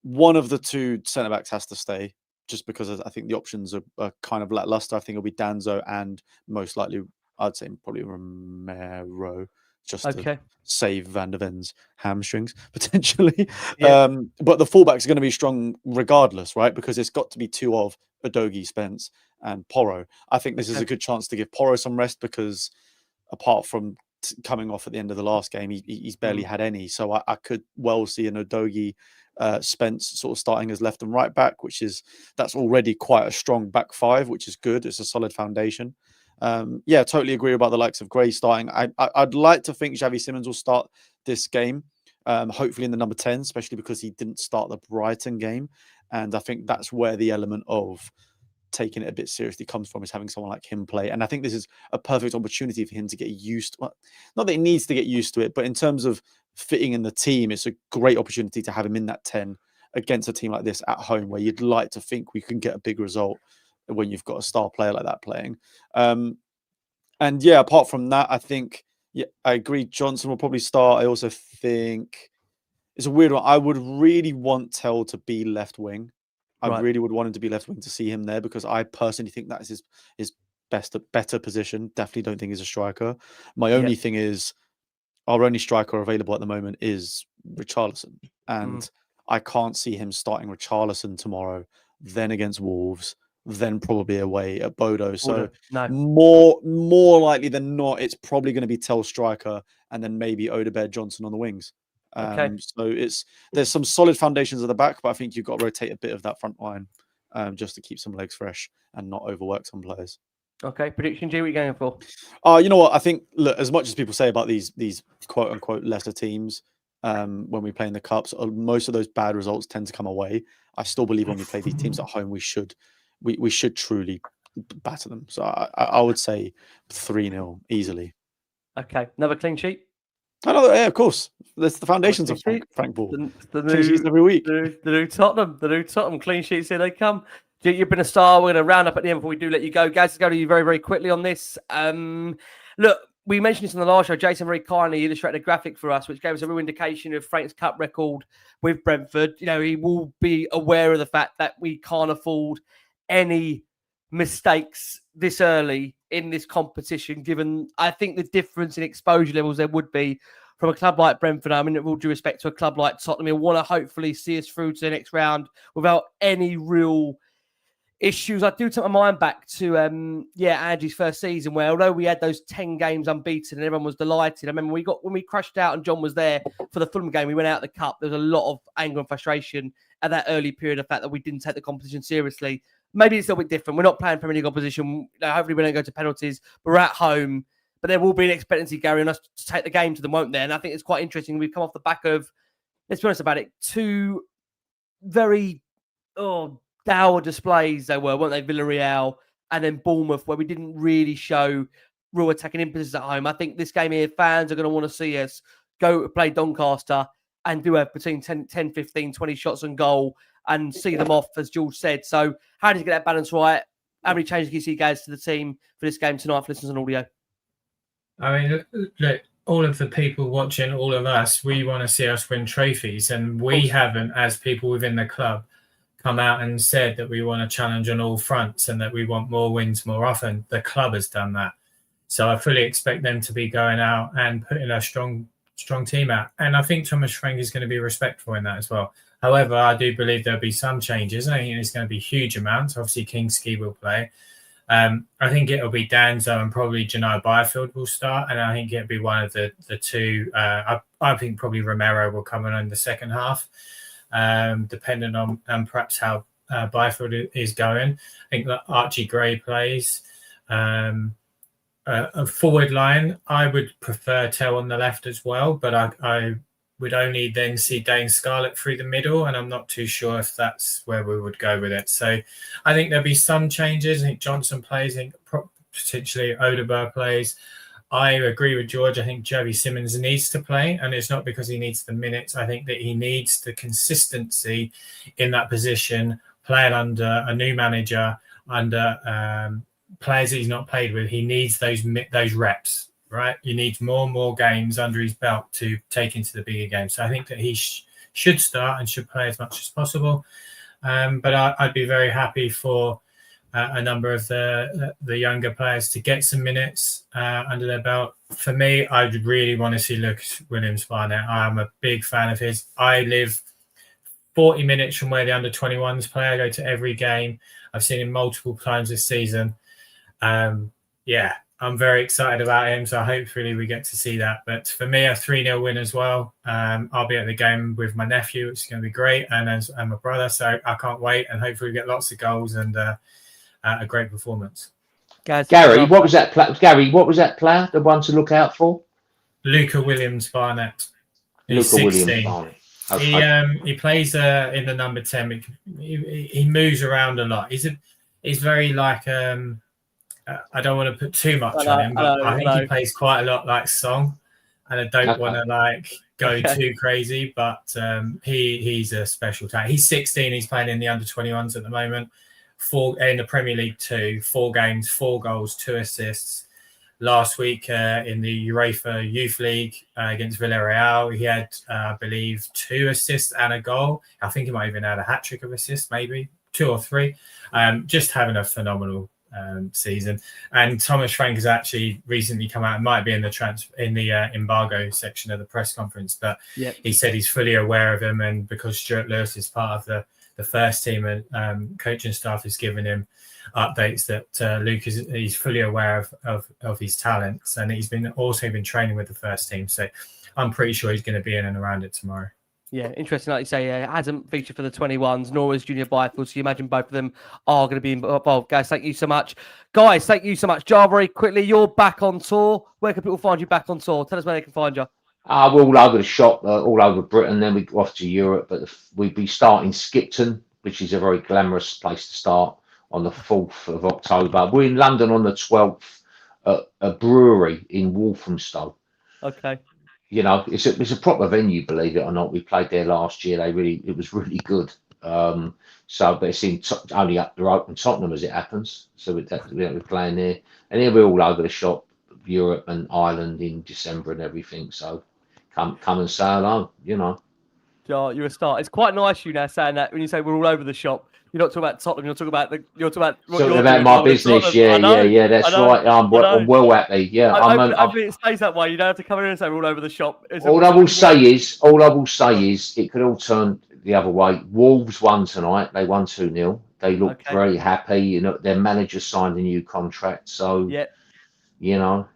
One of the two centre backs has to stay, just because I think the options are kind of lackluster. I think it'll be Danzo and most likely, I'd say probably Romero, just to Okay. save Van der Ven's hamstrings potentially. Yeah. But the fullbacks are going to be strong regardless, right? Because it's got to be two of Udogie, Spence, and Porro. I think this is a good chance to give Porro some rest because apart from coming off at the end of the last game, he's barely had any. So I could well see an Udogie, Spence sort of starting as left and right back, that's already quite a strong back five, which is good. It's a solid foundation. Yeah, totally agree about the likes of Gray starting. I'd like to think Xavi Simons will start this game, hopefully in the number 10, especially because he didn't start the Brighton game. And I think that's where the element of taking it a bit seriously comes from, is having someone like him play. And I think this is a perfect opportunity for him to get used to, not that he needs to get used to it, but in terms of fitting in the team, it's a great opportunity to have him in that 10 against a team like this at home, where you'd like to think we can get a big result when you've got a star player like that playing. And yeah, apart from that, I think, yeah, I agree. Johnson will probably start. I also think it's a weird one. I would really want Tell to be left wing. I really would want him to be left wing to see him there, because I personally think that is his better position. Definitely don't think he's a striker. My only thing is, our only striker available at the moment is Richarlison, and I can't see him starting Richarlison tomorrow, then against Wolves, then probably away at Bodo. So more likely than not, it's probably going to be Tell striker, and then maybe Odegaard, Johnson on the wings. So there's some solid foundations at the back, but I think you've got to rotate a bit of that front line, just to keep some legs fresh and not overwork some players. Okay, prediction, G, what are you going for? You know what? I think, look, as much as people say about these quote unquote lesser teams, when we play in the cups, most of those bad results tend to come away. I still believe when we play these teams at home, we should truly batter them. So I would say 3-0 easily. Okay, another clean sheet. Yeah, of course. That's the foundations of Frank Ball. Clean sheets every week. The new Tottenham clean sheets. Here they come. You've been a star. We're going to round up at the end before we do let you go. Guys, let's go to you very, very quickly on this. Look, we mentioned this in the last show. Jason very kindly illustrated a graphic for us, which gave us a real indication of Frank's cup record with Brentford. You know, he will be aware of the fact that we can't afford any mistakes this early in this competition, given, I think, the difference in exposure levels there would be from a club like Brentford. I mean, with all due respect to a club like Tottenham, he'll want to hopefully see us through to the next round without any real issues. I do take my mind back to Andy's first season, where although we had those 10 games unbeaten and everyone was delighted, I remember when we crashed out and John was there for the Fulham game, we went out of the cup, there was a lot of anger and frustration at that early period, the fact that we didn't take the competition seriously. Maybe it's a little bit different. We're not playing Premier League opposition. Hopefully we don't go to penalties. We're at home, but there will be an expectancy, Gary, on us to take the game to them, won't there? And I think it's quite interesting. We've come off the back of, let's be honest about it, two very dour displays they were, weren't they? Villarreal and then Bournemouth, where we didn't really show real attacking impetus at home. I think this game here, fans are going to want to see us go play Doncaster and do have between 10, 15, 20 shots on goal and see them off, as George said. So how did you get that balance right? How many changes can you see, guys, to the team for this game tonight for listeners on audio? I mean, look, all of the people watching, all of us, we want to see us win trophies, and we haven't, as people within the club, come out and said that we want to challenge on all fronts and that we want more wins more often. The club has done that. So I fully expect them to be going out and putting a strong team out. And I think Thomas Frank is going to be respectful in that as well. However, I do believe there'll be some changes. I think it's going to be huge amounts. Obviously, Kingsley will play. I think it'll be Danzo and probably Janai Byfield will start. And I think it'll be one of the two. I think probably Romero will come in the second half, depending on perhaps how Byfield is going. I think that Archie Gray plays. A forward line, I would prefer Tell on the left as well, but I would only then see Dane Scarlett through the middle, and I'm not too sure if that's where we would go with it. So I think there'll be some changes. I think Johnson plays, I think potentially Odegaard plays. I agree with George. I think Xavi Simons needs to play, and it's not because he needs the minutes. I think that he needs the consistency in that position playing under a new manager, under players that he's not played with. He needs those reps, right? You need more and more games under his belt to take into the bigger games. So I think that he should start and should play as much as possible. But I'd be very happy for a number of the younger players to get some minutes under their belt. For me, I would really want to see Lucas Williams-Barnett. I'm a big fan of his. I live 40 minutes from where the under-21s play. I go to every game. I've seen him multiple times this season. I'm very excited about him, so hopefully we get to see that. But for me, a 3-0 win as well. I'll be at the game with my nephew, which is going to be great, and my brother, so I can't wait. And hopefully we get lots of goals and a great performance. Gary, what was that player? The one to look out for? Luca Williams-Barnett. He's 16. Okay. He plays in the number 10. He moves around a lot. He's very like I don't want to put too much on him, but I think he plays quite a lot like Song, and I don't want to go too crazy. But he's a special talent. He's 16. He's playing in the under-21s at the moment. 4 in the Premier League 2, 4 games, 4 goals, 2 assists. Last week in the UEFA Youth League against Villarreal, he had, I believe, 2 assists and a goal. I think he might even had a hat-trick of assists, maybe 2 or 3. Just having a phenomenal season. And Thomas Frank has actually recently come out. It might be in the embargo section of the press conference, but he said he's fully aware of him, and because Stuart Lewis is part of the first team and coaching staff has given him updates that Luke he's fully aware of his talents, and he's also been training with the first team. So I'm pretty sure he's going to be in and around it tomorrow. Yeah, interesting. Like you say, hasn't featured for the 21s, nor is Junior Byfield. So you imagine both of them are going to be involved. Guys, thank you so much. Jar, very quickly, you're back on tour. Where can people find you back on tour? Tell us where they can find you. We're all over the shop, all over Britain. Then we go off to Europe, but we'd be starting Skipton, which is a very glamorous place to start, on the 4th of October. We're in London on the 12th at a brewery in Walthamstow. Okay. You know, it's a proper venue, believe it or not. We played there last year. It was really good. But it's only up the road from Tottenham as it happens. So we're playing there, and then we're all over the shop, Europe and Ireland in December and everything. So come and say hello. You know. Jar, you're a star. It's quite nice you now saying that when you say we're all over the shop. You're not talking about Tottenham. You're talking about my business. Yeah. That's right. I'm well happy. Yeah. Hopefully it stays that way. You don't have to come in and say we're all over the shop. All I will say is it could all turn the other way. Wolves won tonight. They won 2-0. They looked very happy. You know, their manager signed a new contract. So you know,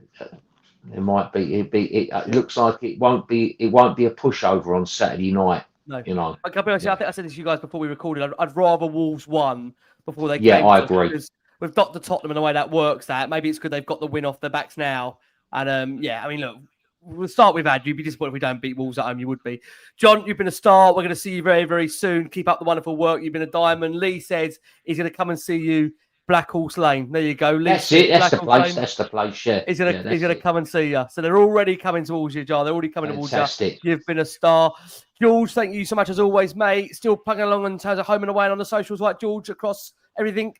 it might be. It looks like it won't be a pushover on Saturday night. No, you know. I think I said this to you guys before we recorded. I'd rather Wolves won before they. Yeah, I agree. With Dr. Tottenham and the way that works, maybe it's good they've got the win off their backs now. And I mean, look, we'll start with Ad. You'd be disappointed if we don't beat Wolves at home. You would be. John, you've been a star. We're going to see you very, very soon. Keep up the wonderful work. You've been a diamond. Lee says he's going to come and see you. Black Horse Lane. There you go. Lee, that's it. That's the place. That's the place. Yeah. He's gonna come and see you. So they're already coming towards you, Jar. They're already coming towards you. You've been a star. George, thank you so much as always, mate. Still plugging along in terms of home and away and on the socials, right, George, across everything?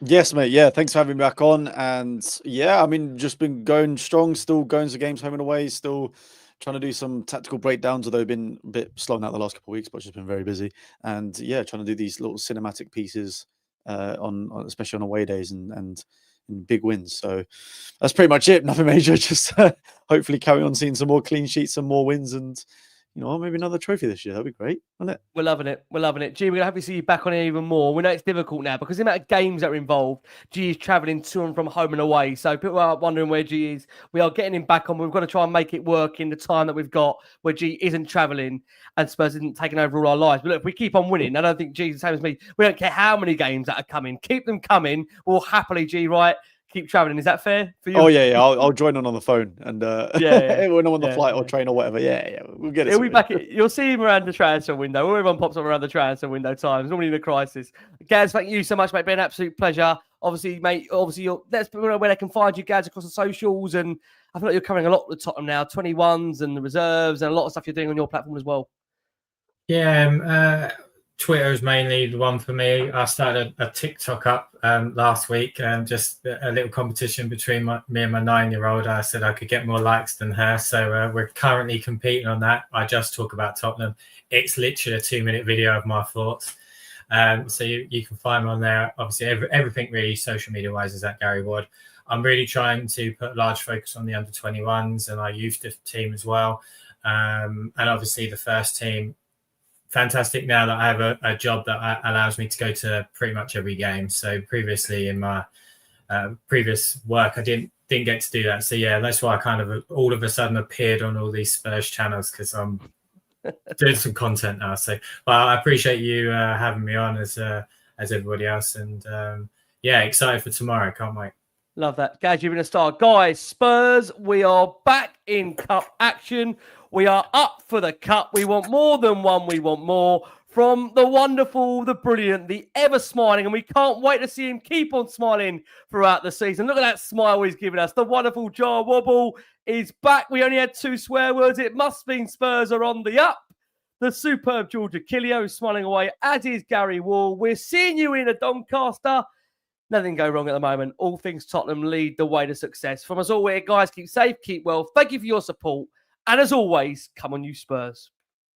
Yes, mate. Yeah, thanks for having me back on. And I mean, just been going strong, still going to games home and away, still trying to do some tactical breakdowns, although been a bit slowing out the last couple of weeks, but just been very busy. And trying to do these little cinematic pieces especially on away days and big wins. So that's pretty much it. Nothing major. Just hopefully carry on seeing some more clean sheets, some more wins, and maybe another trophy this year. That'd be great, wouldn't it? We're loving it. G, we're gonna have to see you back on it even more. We know it's difficult now because the amount of games that are involved. G is travelling to and from home and away. So people are wondering where G is. We are getting him back on. We've got to try and make it work in the time that we've got where G isn't travelling and Spurs isn't taking over all our lives. But look, if we keep on winning, I don't think G's the same as me. We don't care how many games that are coming. Keep them coming. We'll happily, G, right? Keep traveling. Is that fair for you? Oh yeah. I'll join on the phone and when I'm on the flight or train or whatever. We'll get it. He'll be back. You'll see him around the transfer window. Everyone pops up around the transfer window times. Normally in a crisis. Gaz, thank you so much, mate. It's been an absolute pleasure. Obviously, mate. Let's put where they can find you, Gaz, across the socials. And I feel like you're covering a lot with Tottenham now, 21s and the reserves, and a lot of stuff you're doing on your platform as well. Yeah. Twitter is mainly the one for me. I started a TikTok up last week, just a little competition between me and my 9-year-old. I said I could get more likes than her, so we're currently competing on that. I just talk about Tottenham. It's literally a 2-minute video of my thoughts. So you can find me on there. Obviously, everything really social media wise is at Gary Ward. I'm really trying to put large focus on the under 21s and our youth team as well. And obviously the first team. Fantastic now that I have a job that allows me to go to pretty much every game. So previously in my previous work, I didn't get to do that. So yeah, that's why I kind of all of a sudden appeared on all these Spurs channels, because I'm doing some content now. So well, I appreciate you having me on as everybody else. And yeah, excited for tomorrow. Can't wait. Love that. Gaz, you've been a star. Guys, Spurs, we are back in cup action. We are up for the cup. We want more than one. We want more from the wonderful, the brilliant, the ever smiling. And we can't wait to see him keep on smiling throughout the season. Look at that smile he's giving us. The wonderful Jar Wobble is back. We only had 2 swear words. It must mean Spurs are on the up. The superb George Achillio is smiling away, as is Gary Wall. We're seeing you in a Doncaster. Nothing go wrong at the moment. All things Tottenham lead the way to success. From us all here, guys, keep safe, keep well. Thank you for your support. And as always, come on, you Spurs.